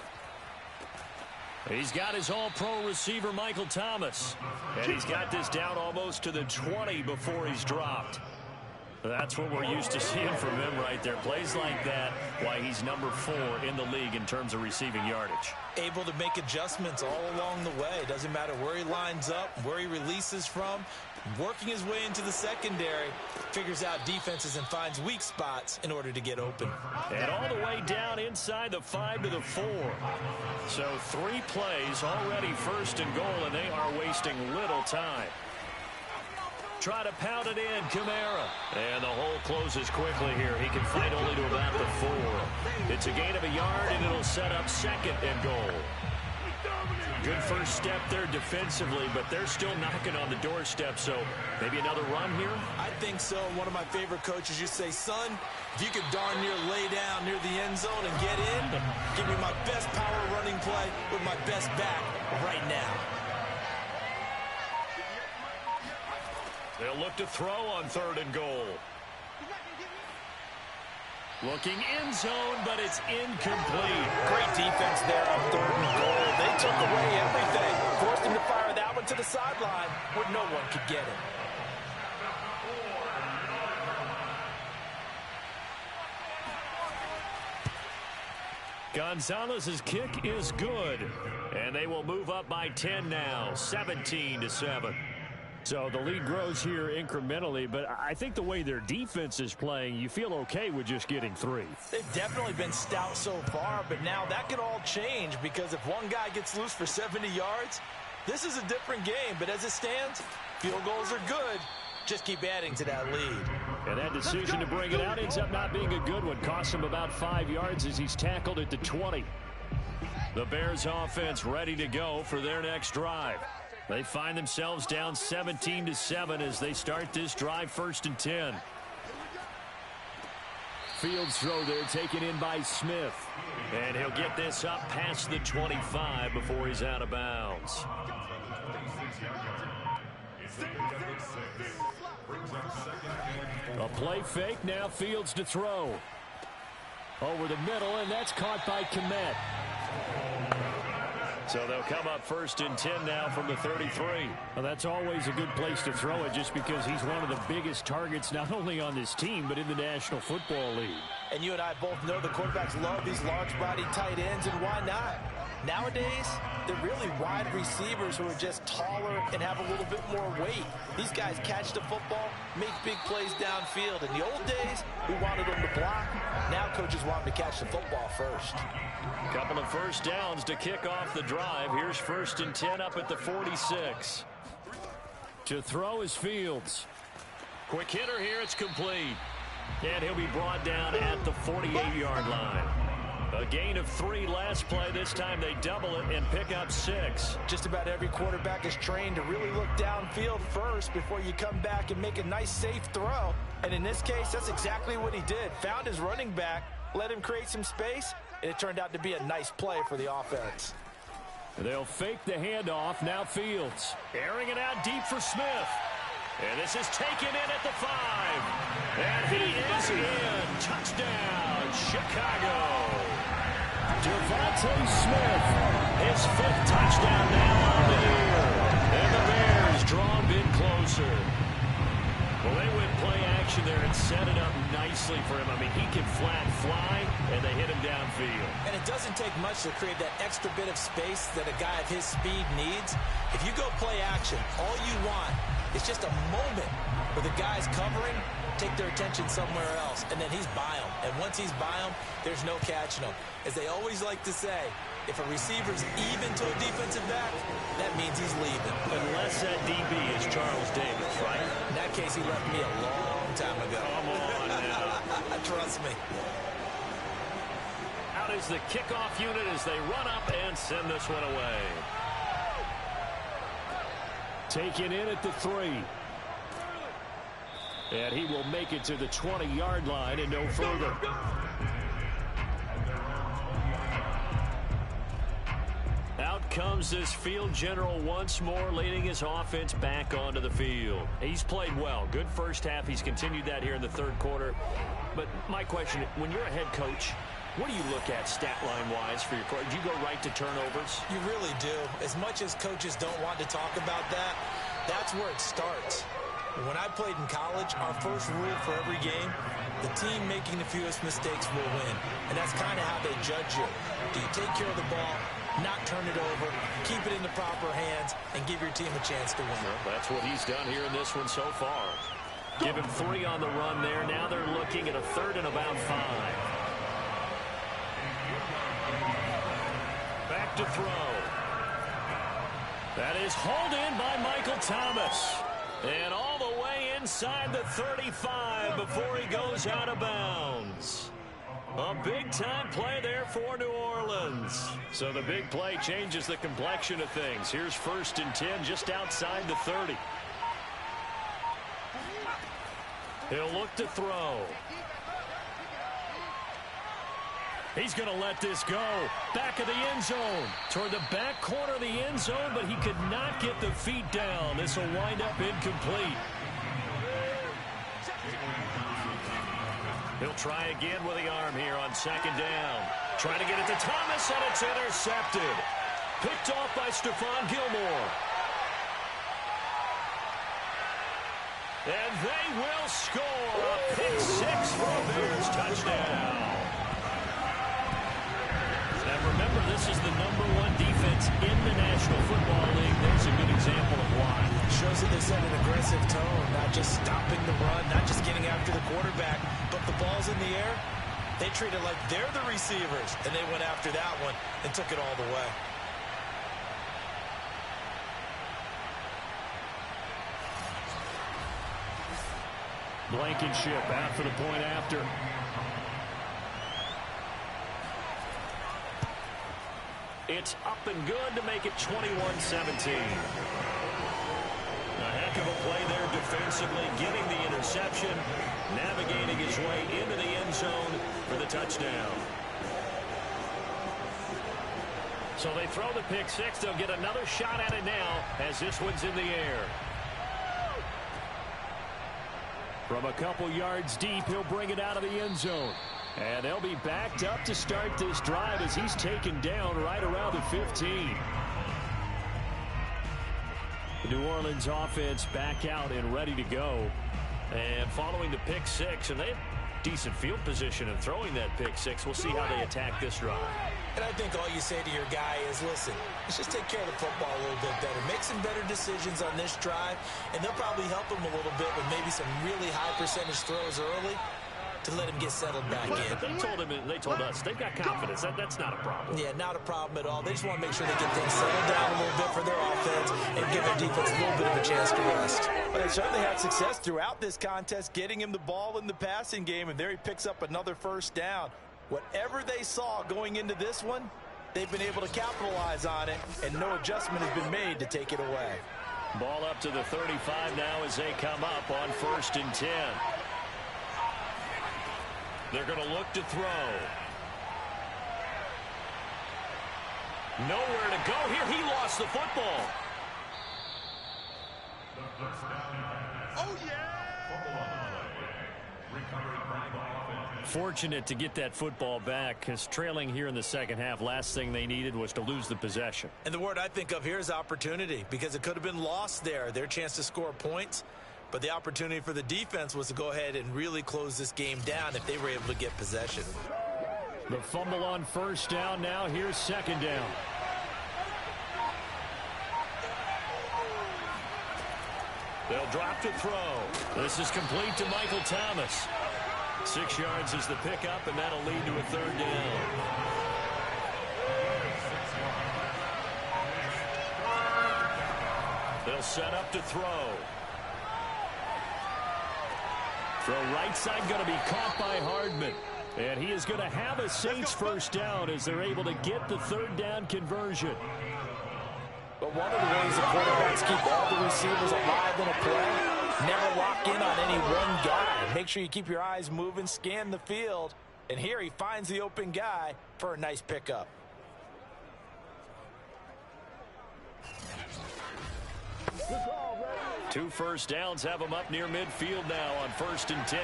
He's got his all-pro receiver, Michael Thomas. And he's got this down almost to the 20 before he's dropped. That's what we're used to seeing from him right there. Plays like that, why he's number 4 in the league in terms of receiving yardage. Able to make adjustments all along the way. Doesn't matter where he lines up, where he releases from. Working his way into the secondary, figures out defenses and finds weak spots in order to get open. And all the way down inside the 5 to the 4. So 3 plays already, 1st and goal, and they are wasting little time. Try to pound it in, Kamara. And the hole closes quickly here. He can fight only to about the 4. It's a gain of a yard, and it'll set up 2nd and goal. Good first step there defensively, but they're still knocking on the doorstep, so maybe another run here? I think so. One of my favorite coaches used to say, son, if you could darn near lay down near the end zone and get in, give me my best power running play with my best back right now. They'll look to throw on 3rd and goal. Looking end zone, but it's incomplete. Great defense there on 3rd and goal. They took away everything. Forced him to fire that one to the sideline where no one could get it. Gonzalez's kick is good. And they will move up by 10 now, 17-7. So the lead grows here incrementally, but I think the way their defense is playing, you feel okay with just getting 3. They've definitely been stout so far, but now that could all change because if one guy gets loose for 70 yards, this is a different game. But as it stands, field goals are good. Just keep adding to that lead. And that decision to bring it out ends up not being a good one. Costs him about 5 yards as he's tackled at the 20. The Bears offense ready to go for their next drive. They find themselves down 17-7 as they start this drive, 1st and 10. Fields throw there taken in by Smith. And he'll get this up past the 25 before he's out of bounds. A play fake, now Fields to throw. Over the middle, and that's caught by Kmet. So they'll come up 1st and 10 now from the 33. Well, that's always a good place to throw it just because he's one of the biggest targets not only on this team but in the National Football League. And you and I both know the quarterbacks love these large-body tight ends, and why not? Nowadays, they're really wide receivers who are just taller and have a little bit more weight. These guys catch the football, make big plays downfield. In the old days, we wanted them to block. Now coaches want them to catch the football first. Couple of 1st downs to kick off the drive. Here's 1st and 10 up at the 46. To throw is Fields. Quick hitter here. It's complete. And he'll be brought down at the 48-yard line. A gain of 3 last play. This time they double it and pick up 6. Just about every quarterback is trained to really look downfield first before you come back and make a nice, safe throw. And in this case, that's exactly what he did. Found his running back, let him create some space, and it turned out to be a nice play for the offense. They'll fake the handoff. Now Fields. Airing it out deep for Smith. And this is taken in at the 5. And he is in. Touchdown, Chicago. Devontae Smith. His 5th touchdown now on the year. And the Bears draw a bit closer. Well, they went play action there and set it up nicely for him. I mean, he can flat fly, and they hit him downfield. And it doesn't take much to create that extra bit of space that a guy of his speed needs. If you go play action, all you want is just a moment where the guy's covering, take their attention somewhere else, and then he's by him. And once he's by him, there's no catching him. As they always like to say, if a receiver's even to a defensive back, that means he's leaving. Unless that DB is Charles Davis, right? In that case, he left me a long time ago. Come on now. Trust me. Out is the kickoff unit as they run up and send this one away. Taken in at the 3. And he will make it to the 20-yard line and no further. Out comes this field general once more, leading his offense back onto the field. He's played well. Good first half. He's continued that here in the 3rd quarter. But my question, when you're a head coach, what do you look at stat line-wise for your coach? Do you go right to turnovers? You really do. As much as coaches don't want to talk about that, that's where it starts. When I played in college, our first rule for every game, the team making the fewest mistakes will win. And that's kind of how they judge you. Do you take care of the ball, not turn it over, keep it in the proper hands, and give your team a chance to win? Well, that's what he's done here in this one so far. Give him 3 on the run there. Now they're looking at a 3rd and about 5. Back to throw. That is hauled in by Michael Thomas. And all the way inside the 35 before he goes out of bounds. A big-time play there for New Orleans. So the big play changes the complexion of things. Here's 1st and 10 just outside the 30. He'll look to throw. He's going to let this go. Back of the end zone. Toward the back corner of the end zone, but he could not get the feet down. This will wind up incomplete. He'll try again with the arm here on 2nd down. Trying to get it to Thomas, and it's intercepted. Picked off by Stephon Gilmore. And they will score a pick 6 for a Bears touchdown. Now remember, this is the #1 defense in the National Football League. There's a good example of why. Shows that they set an aggressive tone, not just stopping the run, not just getting after the quarterback, but the ball's in the air. They treat it like they're the receivers, and they went after that one and took it all the way. Blankenship out for the point after. It's up and good to make it 21-17. A heck of a play there defensively, getting the interception, navigating his way into the end zone for the touchdown. So they throw the pick 6. They'll get another shot at it now as this one's in the air. From a couple yards deep, he'll bring it out of the end zone. And they'll be backed up to start this drive as he's taken down right around the 15. The New Orleans offense back out and ready to go. And following the pick 6, and they have decent field position in throwing that pick 6. We'll see how they attack this drive. And I think all you say to your guy is, listen, let's just take care of the football a little bit better. Make some better decisions on this drive, and they'll probably help him a little bit with maybe some really high percentage throws early to let him get settled back in. They told us they've got confidence. That's not a problem. Yeah, not a problem at all. They just want to make sure they get things settled down a little bit for their offense and give their defense a little bit of a chance to rest. But they certainly had success throughout this contest, getting him the ball in the passing game, and there he picks up another 1st down. Whatever they saw going into this one, they've been able to capitalize on it, and no adjustment has been made to take it away. Ball up to the 35 now as they come up on 1st and 10. They're going to look to throw. Nowhere to go here. He lost the football. Oh, yeah! Fortunate to get that football back, because trailing here in the second half, last thing they needed was to lose the possession. And the word I think of here is opportunity, because it could have been lost there. Their chance to score points. But the opportunity for the defense was to go ahead and really close this game down if they were able to get possession. The fumble on 1st down. Now here's 2nd down. They'll drop to throw. This is complete to Michael Thomas. 6 yards is the pickup, and that'll lead to a 3rd down. They'll set up to throw. Throw right side going to be caught by Hardman. And he is going to have a Saints 1st down as they're able to get the 3rd down conversion. But one of the ways the quarterbacks keep all the receivers alive in a play, never lock in on any one guy. Make sure you keep your eyes moving, scan the field. And here he finds the open guy for a nice pickup. Two 1st downs have them up near midfield now on 1st and 10.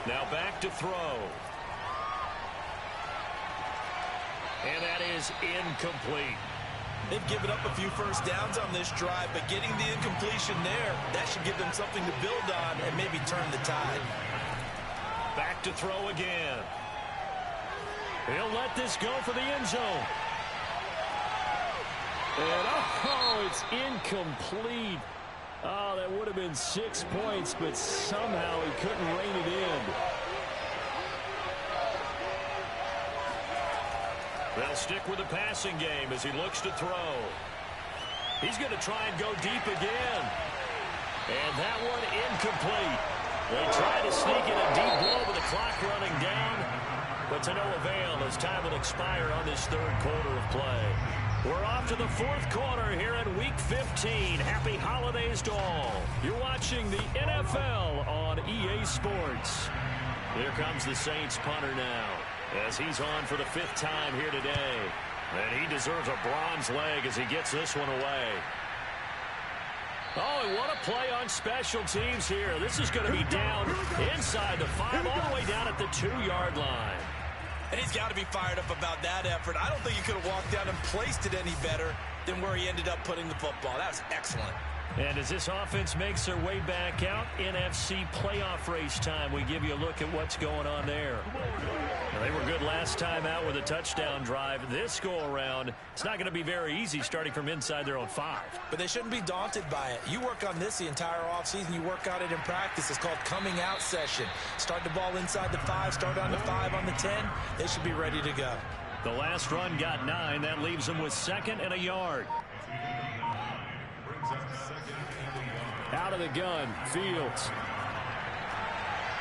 Now back to throw. And that is incomplete. They've given up a few first downs on this drive, but getting the incompletion there, that should give them something to build on and maybe turn the tide. Back to throw again. He'll let this go for the end zone. And, oh, it's incomplete. Oh, that would have been 6 points, but somehow he couldn't rein it in. They'll stick with the passing game as he looks to throw. He's going to try and go deep again. And that one incomplete. They try to sneak in a deep blow with the clock running down, but to no avail as time will expire on this third quarter of play. We're off to the fourth quarter here at Week 15. Happy holidays to all. You're watching the NFL on EA Sports. Here comes the Saints punter now as he's on for the 5th time here today. And he deserves a bronze leg as he gets this one away. Oh, and what a play on special teams here. This is going to be down inside the 5, all the way down at the 2-yard line. And he's got to be fired up about that effort. I don't think he could have walked down and placed it any better than where he ended up putting the football. That was excellent. And as this offense makes their way back out, NFC playoff race time, we give you a look at what's going on there. Well, they were good last time out with a touchdown drive. This go-around, it's not going to be very easy starting from inside their own 5. But they shouldn't be daunted by it. You work on this the entire offseason. You work on it in practice. It's called coming out session. Start the ball inside the 5, start on the 5, on the 10. They should be ready to go. The last run got 9. That leaves them with 2nd and a yard. Out of the gun, Fields.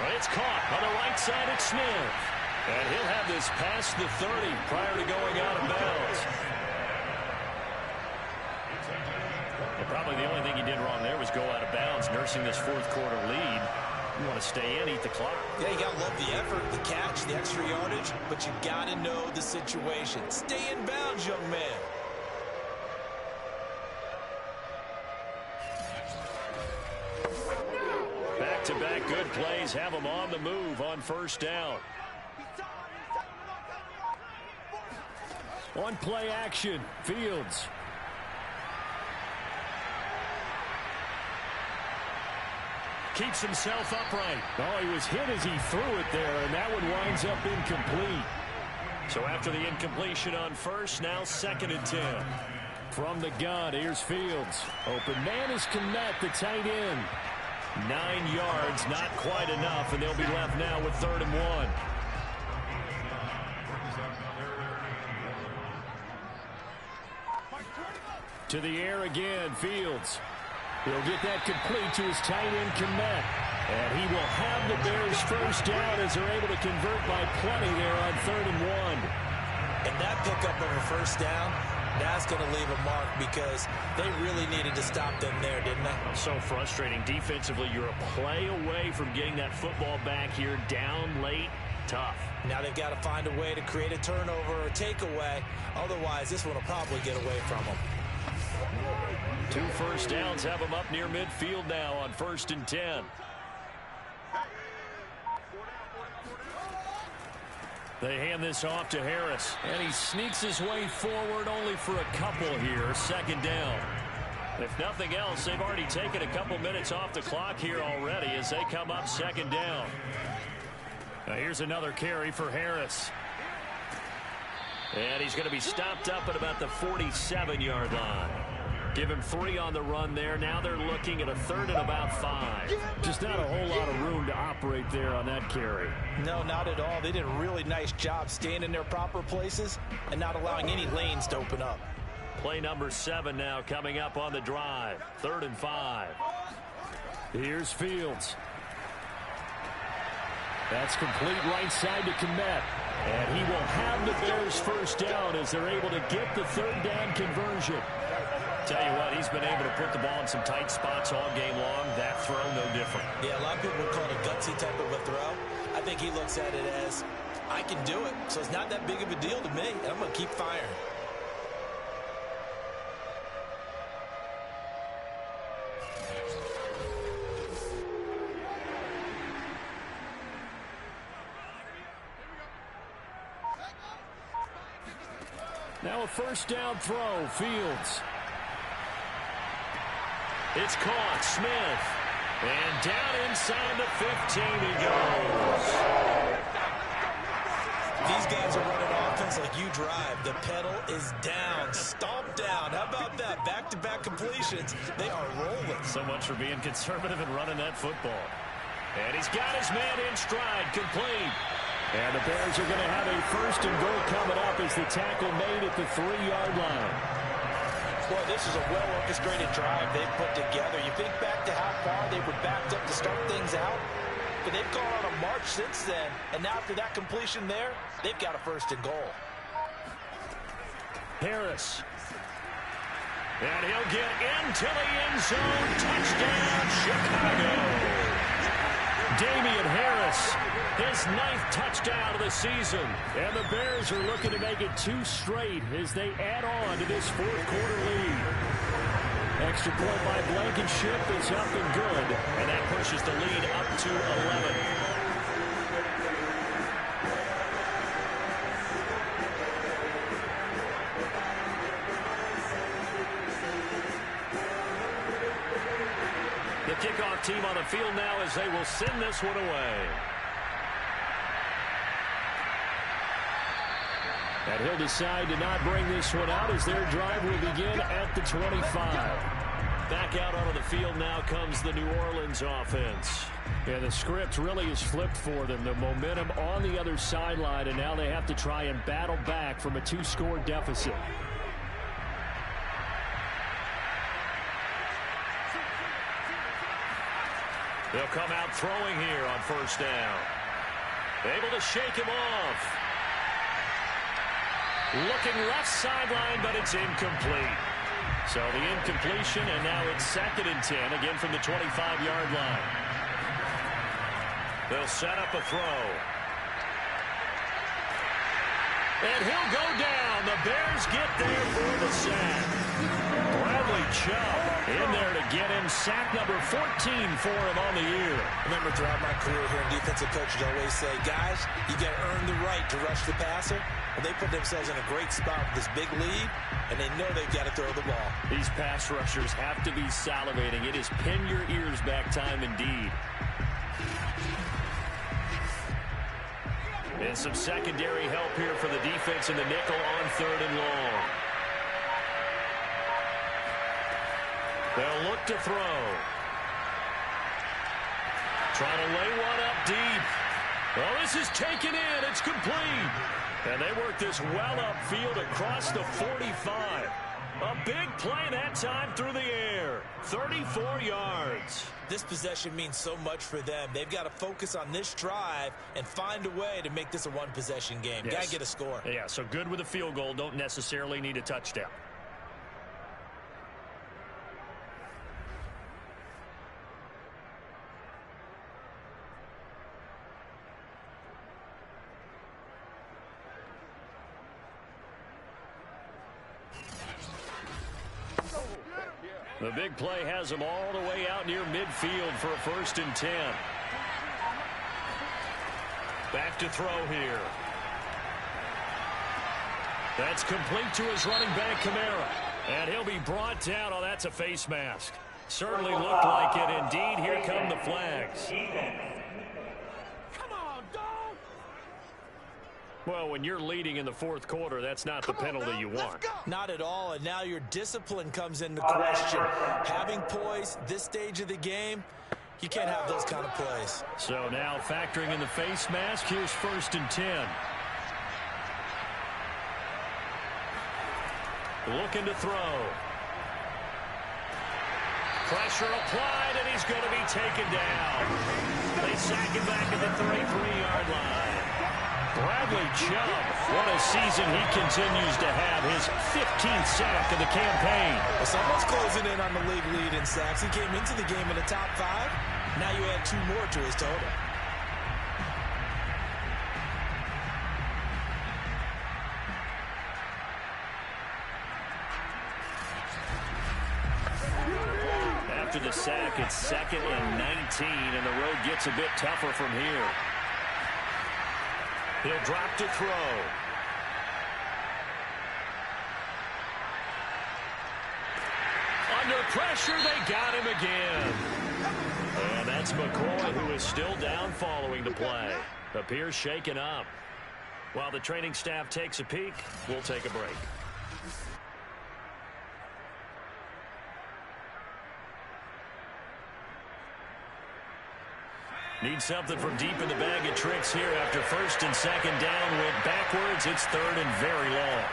Well, it's caught on the right side at Smith. And he'll have this past the 30 prior to going out of bounds. Well, probably the only thing he did wrong there was go out of bounds, nursing this fourth quarter lead. You want to stay in, eat the clock. Yeah, you got to love the effort, the catch, the extra yardage, but you got to know the situation. Stay in bounds, young man. Back-to-back good plays have them on the move on first down. On play action, Fields. Keeps himself upright. Oh, he was hit as he threw it there, and that one winds up incomplete. So after the incompletion on first, now 2nd and 10. From the gun, here's Fields. Open man is Kmet, the tight end. 9 yards, not quite enough, and they'll be left now with 3rd and 1. To the air again, Fields. He'll get that complete to his tight end, Kmet. And he will have the Bears first down as they're able to convert by plenty there on 3rd and 1. And that pickup of a first down, that's going to leave a mark because they really needed to stop them there, didn't they? So frustrating. Defensively, you're a play away from getting that football back here down late. Tough. Now they've got to find a way to create a turnover or a takeaway. Otherwise, this one will probably get away from them. 2 first downs have them up near midfield now on 1st and 10. They hand this off to Harris. And he sneaks his way forward only for a couple here. 2nd down. If nothing else, they've already taken a couple minutes off the clock here already as they come up 2nd down. Now here's another carry for Harris. And he's going to be stopped up at about the 47-yard line. Give him 3 on the run there. Now they're looking at a 3rd and about 5. Just not a whole lot of room to operate there on that carry. No, not at all. They did a really nice job staying in their proper places and not allowing any lanes to open up. Play number 7 now coming up on the drive. 3rd and 5. Here's Fields. That's complete right side to Kmet. And he will have the Bears first down as they're able to get the 3rd down conversion. Tell you what, he's been able to put the ball in some tight spots all game long. That throw, no different. Yeah, a lot of people would call it a gutsy type of a throw. I think he looks at it as, I can do it, so it's not that big of a deal to me, and I'm going to keep firing. Now a first down throw. Fields. It's caught. Smith. And down inside the 15 he goes. These guys are running offense like you drive. The pedal is down. Stomp down. How about that? Back-to-back completions. They are rolling. So much for being conservative and running that football. And he's got his man in stride. Complete. And the Bears are going to have a first and goal coming up as the tackle made at the 3-yard line. Boy, this is a well-orchestrated drive they've put together. You think back to how far they were backed up to start things out. But they've gone on a march since then. And now after that completion there, they've got a first and goal. Harris. And he'll get into the end zone. Touchdown, Chicago. Damian Harris, his 9th touchdown of the season. And the Bears are looking to make it 2 straight as they add on to this 4th quarter lead. Extra point by Blankenship is up and good. And that pushes the lead up to 11. The kickoff team on the field now as they will send this one away. And he'll decide to not bring this one out as their drive will begin at the 25. Back out onto the field now comes the New Orleans offense. And the script really is flipped for them. The momentum on the other sideline, and now they have to try and battle back from a 2-score deficit. They'll come out throwing here on first down. Able to shake him off. Looking left sideline, but it's incomplete. So the incompletion, and now it's 2nd and 10, again from the 25-yard line. They'll set up a throw. And he'll go down. The Bears get there for the sack. Bradley Chubb in there to get him. Sack number 14 for him on the year. Remember, throughout my career here, defensive coaches always say, guys, you got to earn the right to rush the passer. Well, they put themselves in a great spot with this big lead, and they know they've got to throw the ball. These pass rushers have to be salivating. It is pin your ears back time indeed. And some secondary help here for the defense in the nickel on 3rd and long. They'll look to throw. Trying to lay one up deep. Well, this is taken in. It's complete. And they work this well upfield across the 45. A big play that time through the air. 34 yards. This possession means so much for them. They've got to focus on this drive and find a way to make this a one-possession game. Yes. Got to get a score. Yeah, so good with a field goal. Don't necessarily need a touchdown. The big play has them all the way out near midfield for a 1st and 10. Back to throw here. That's complete to his running back, Kamara. And he'll be brought down. Oh, that's a face mask. Certainly looked like it. Indeed, here come the flags. Well, when you're leading in the 4th quarter, that's not the penalty you want. Not at all, and now your discipline comes into question. Having poise this stage of the game, you can't have those kind of plays. So now factoring in the face mask, here's 1st and 10. Looking to throw. Pressure applied, and he's going to be taken down. They sack him back at the 33-yard line. Bradley Chubb, what a season he continues to have. His 15th sack of the campaign. Well, someone's closing in on the league lead in sacks. He came into the game in the top 5. Now you add 2 more to his total. After the sack, it's 2nd and 19, and the road gets a bit tougher from here. He'll drop to throw. pressure. They got him again. And that's McCoy, who is still down following the play. Appears shaken up. While the training staff takes a peek, we'll take a break. Need something from deep in the bag of tricks here after first and second down went backwards. It's third and very long.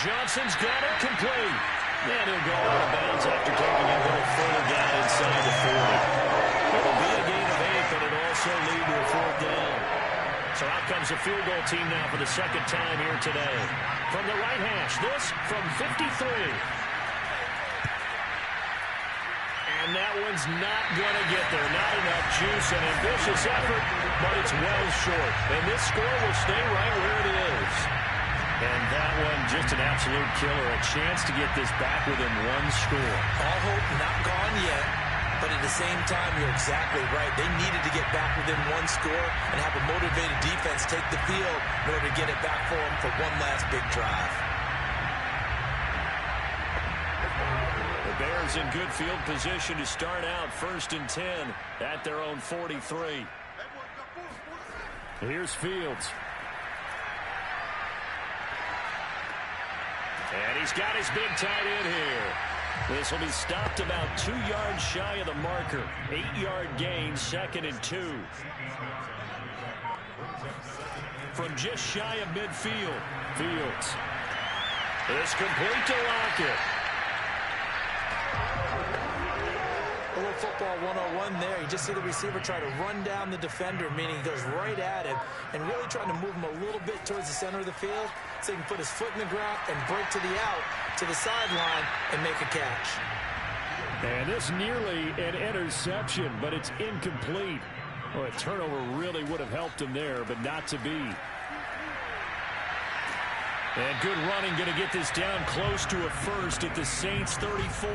Johnson's got it complete. And he'll go out of bounds after taking it a little further down inside the 40. It'll be a gain of 8, but it'll also lead to a fourth down. So out comes the field goal team now for the second time here today. From the right hash, this from 53. And that one's not going to get there. Not enough juice. An ambitious effort, but it's well short. And this score will stay right where it is. And that one just an absolute killer. A chance to get this back within one score. All hope not gone yet. But at the same time, you're exactly right. They needed to get back within one score and have a motivated defense take the field in order to get it back for them for one last big drive. The Bears in good field position to start out 1st and 10 at their own 43. Here's Fields. And he's got his big tight end here. This will be stopped about 2 yards shy of the marker. 8-yard gain, 2nd and 2. From just shy of midfield, Fields. It's complete to Lockett. A little football 101 there. You just see the receiver try to run down the defender, meaning he goes right at him and really trying to move him a little bit towards the center of the field so he can put his foot in the ground and break to the out, to the sideline, and make a catch. And this nearly an interception, but it's incomplete. Well, a turnover really would have helped him there, but not to be. And good running, going to get this down close to a first at the Saints 34.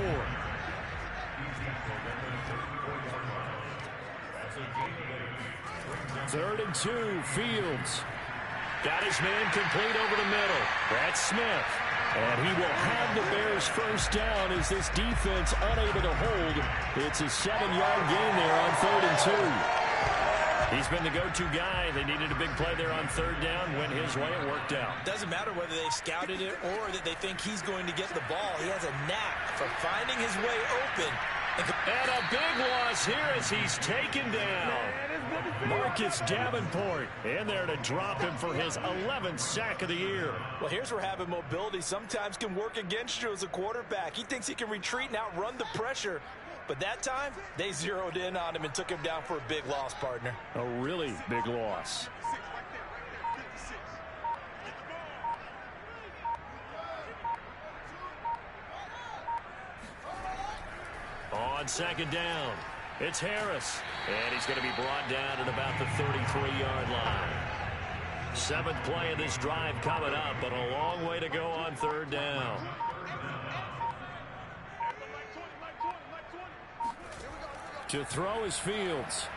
Third and 2, Fields. Got his man complete over the middle. That's Smith. And he will have the Bears first down as this defense unable to hold. It's a 7-yard gain there on 3rd and 2. He's been the go-to guy. They needed a big play there on 3rd down. Went his way. It worked out. Doesn't matter whether they've scouted it or that they think he's going to get the ball. He has a knack for finding his way open. And a big loss here as he's taken down. Marcus Davenport in there to drop him for his 11th sack of the year. Well, here's where having mobility sometimes can work against you as a quarterback. He thinks he can retreat and outrun the pressure. But that time, they zeroed in on him and took him down for a big loss, partner. A really big loss. On 2nd down, it's Harris. And he's going to be brought down at about the 33-yard line. 7th play of this drive coming up, but a long way to go on 3rd down. To throw is Fields.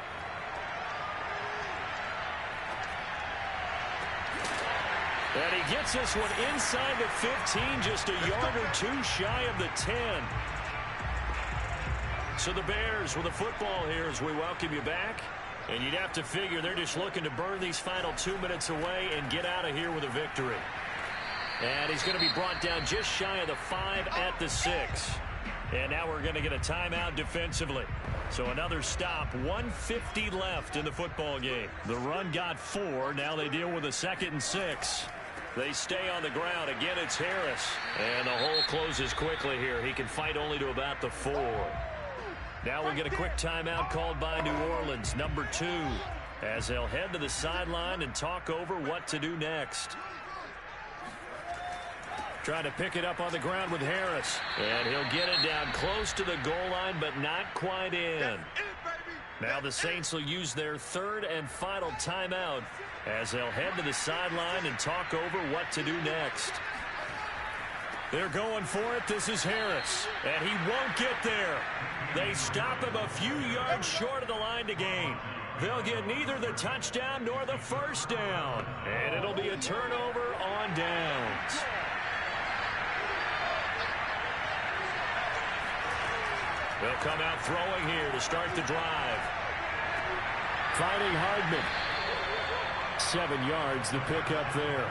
And he gets this one inside the 15, just a yard or two shy of the 10. So the Bears with the football here as we welcome you back. And you'd have to figure they're just looking to burn these final 2 minutes away and get out of here with a victory. And he's going to be brought down just shy of the 5 at the 6. And now we're going to get a timeout defensively. So another stop, 1:50 left in the football game. The run got 4. Now they deal with a 2nd and 6. They stay on the ground. Again, it's Harris. And the hole closes quickly here. He can fight only to about the 4. Now we'll get a quick timeout called by New Orleans, number 2, as they'll head to the sideline and talk over what to do next. Trying to pick it up on the ground with Harris. And he'll get it down close to the goal line, but not quite in. Now the Saints will use their 3rd and final timeout as they'll head to the sideline and talk over what to do next. They're going for it. This is Harris. And he won't get there. They stop him a few yards short of the line to gain. They'll get neither the touchdown nor the first down. And it'll be a turnover on downs. They'll come out throwing here to start the drive. Finding Hardman. 7 yards, the pickup there.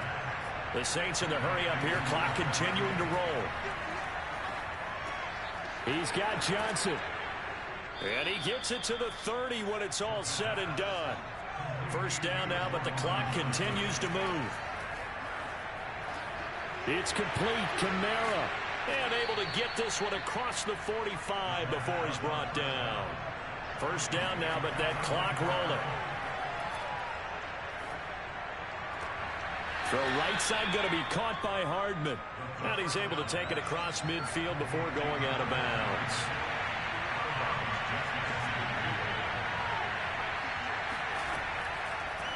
The Saints in the hurry up here. Clock continuing to roll. He's got Johnson. And he gets it to the 30 when it's all said and done. First down now, but the clock continues to move. It's complete. Kamara. And able to get this one across the 45 before he's brought down. First down now, but that clock rolling. Throw right side going to be caught by Hardman. And he's able to take it across midfield before going out of bounds.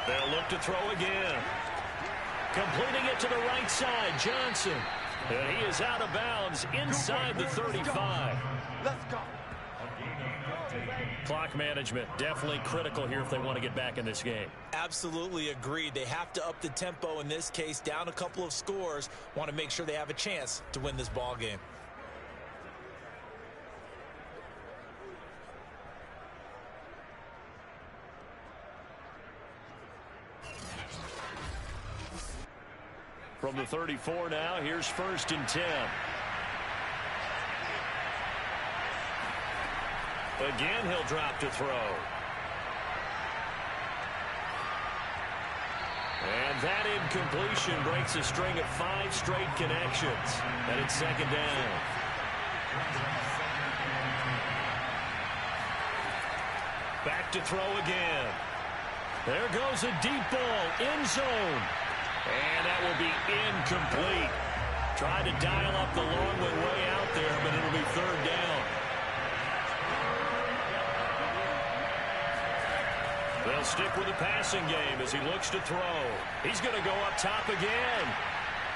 They'll look to throw again. Completing it to the right side, Johnson. And he is out of bounds inside the 35. Let's go. Clock management definitely critical here if they want to get back in this game. Absolutely agreed. They have to up the tempo in this case, down a couple of scores. Want to make sure they have a chance to win this ball game. From the 34 now, here's 1st and 10. Again, he'll drop to throw. And that incompletion breaks a string of 5 straight connections. And it's 2nd down. Back to throw again. There goes a deep ball, end zone. And that will be incomplete. Tried to dial up the long way out there, but it'll be 3rd down. They'll stick with the passing game as he looks to throw. He's going to go up top again.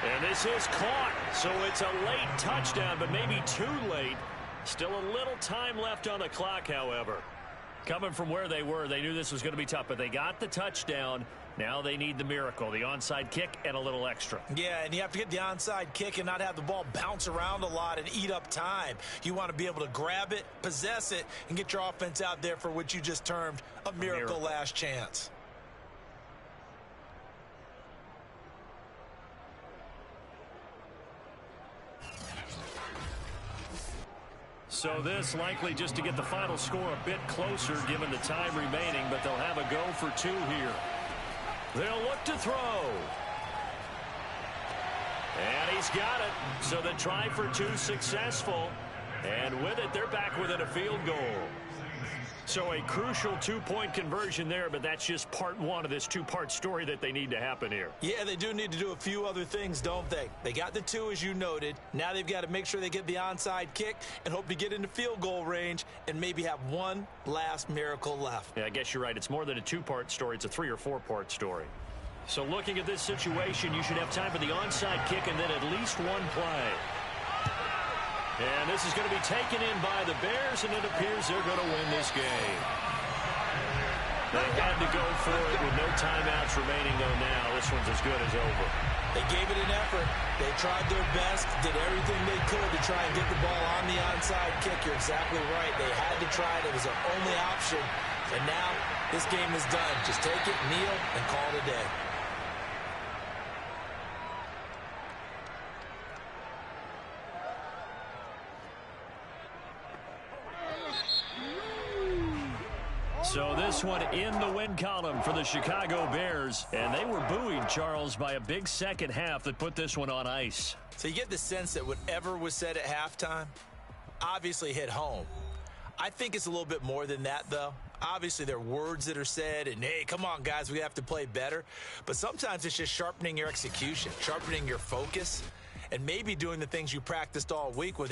And this is caught, so it's a late touchdown, but maybe too late. Still a little time left on the clock, however. Coming from where they were, they knew this was going to be tough, but they got the touchdown. Now they need the miracle, the onside kick and a little extra. Yeah, and you have to get the onside kick and not have the ball bounce around a lot and eat up time. You want to be able to grab it, possess it, and get your offense out there for what you just termed a miracle last chance. So this likely just to get the final score a bit closer given the time remaining, but they'll have a go for 2 here. They'll look to throw. And he's got it. So the try for 2 successful. And with it, they're back within a field goal. So a crucial 2-point conversion there, but that's just part 1 of this 2-part story that they need to happen here. Yeah, they do need to do a few other things, don't they? They got the 2, as you noted. Now they've got to make sure they get the onside kick and hope to get into field goal range and maybe have one last miracle left. Yeah, I guess you're right. It's more than a 2-part story. It's a 3- or 4-part story. So looking at this situation, you should have time for the onside kick and then at least 1 play. And this is going to be taken in by the Bears, and it appears they're going to win this game. They had to go for it with no timeouts remaining, though now. This one's as good as over. They gave it an effort. They tried their best, did everything they could to try and get the ball on the onside kick. You're exactly right. They had to try it. It was their only option. And now this game is done. Just take it, kneel, and call it a day. So this one in the win column for the Chicago Bears. And they were buoyed, Charles, by a big second half that put this one on ice. So you get the sense that whatever was said at halftime obviously hit home. I think it's a little bit more than that, though. Obviously, there are words that are said, and, hey, come on, guys, we have to play better. But sometimes it's just sharpening your execution, sharpening your focus, and maybe doing the things you practiced all week with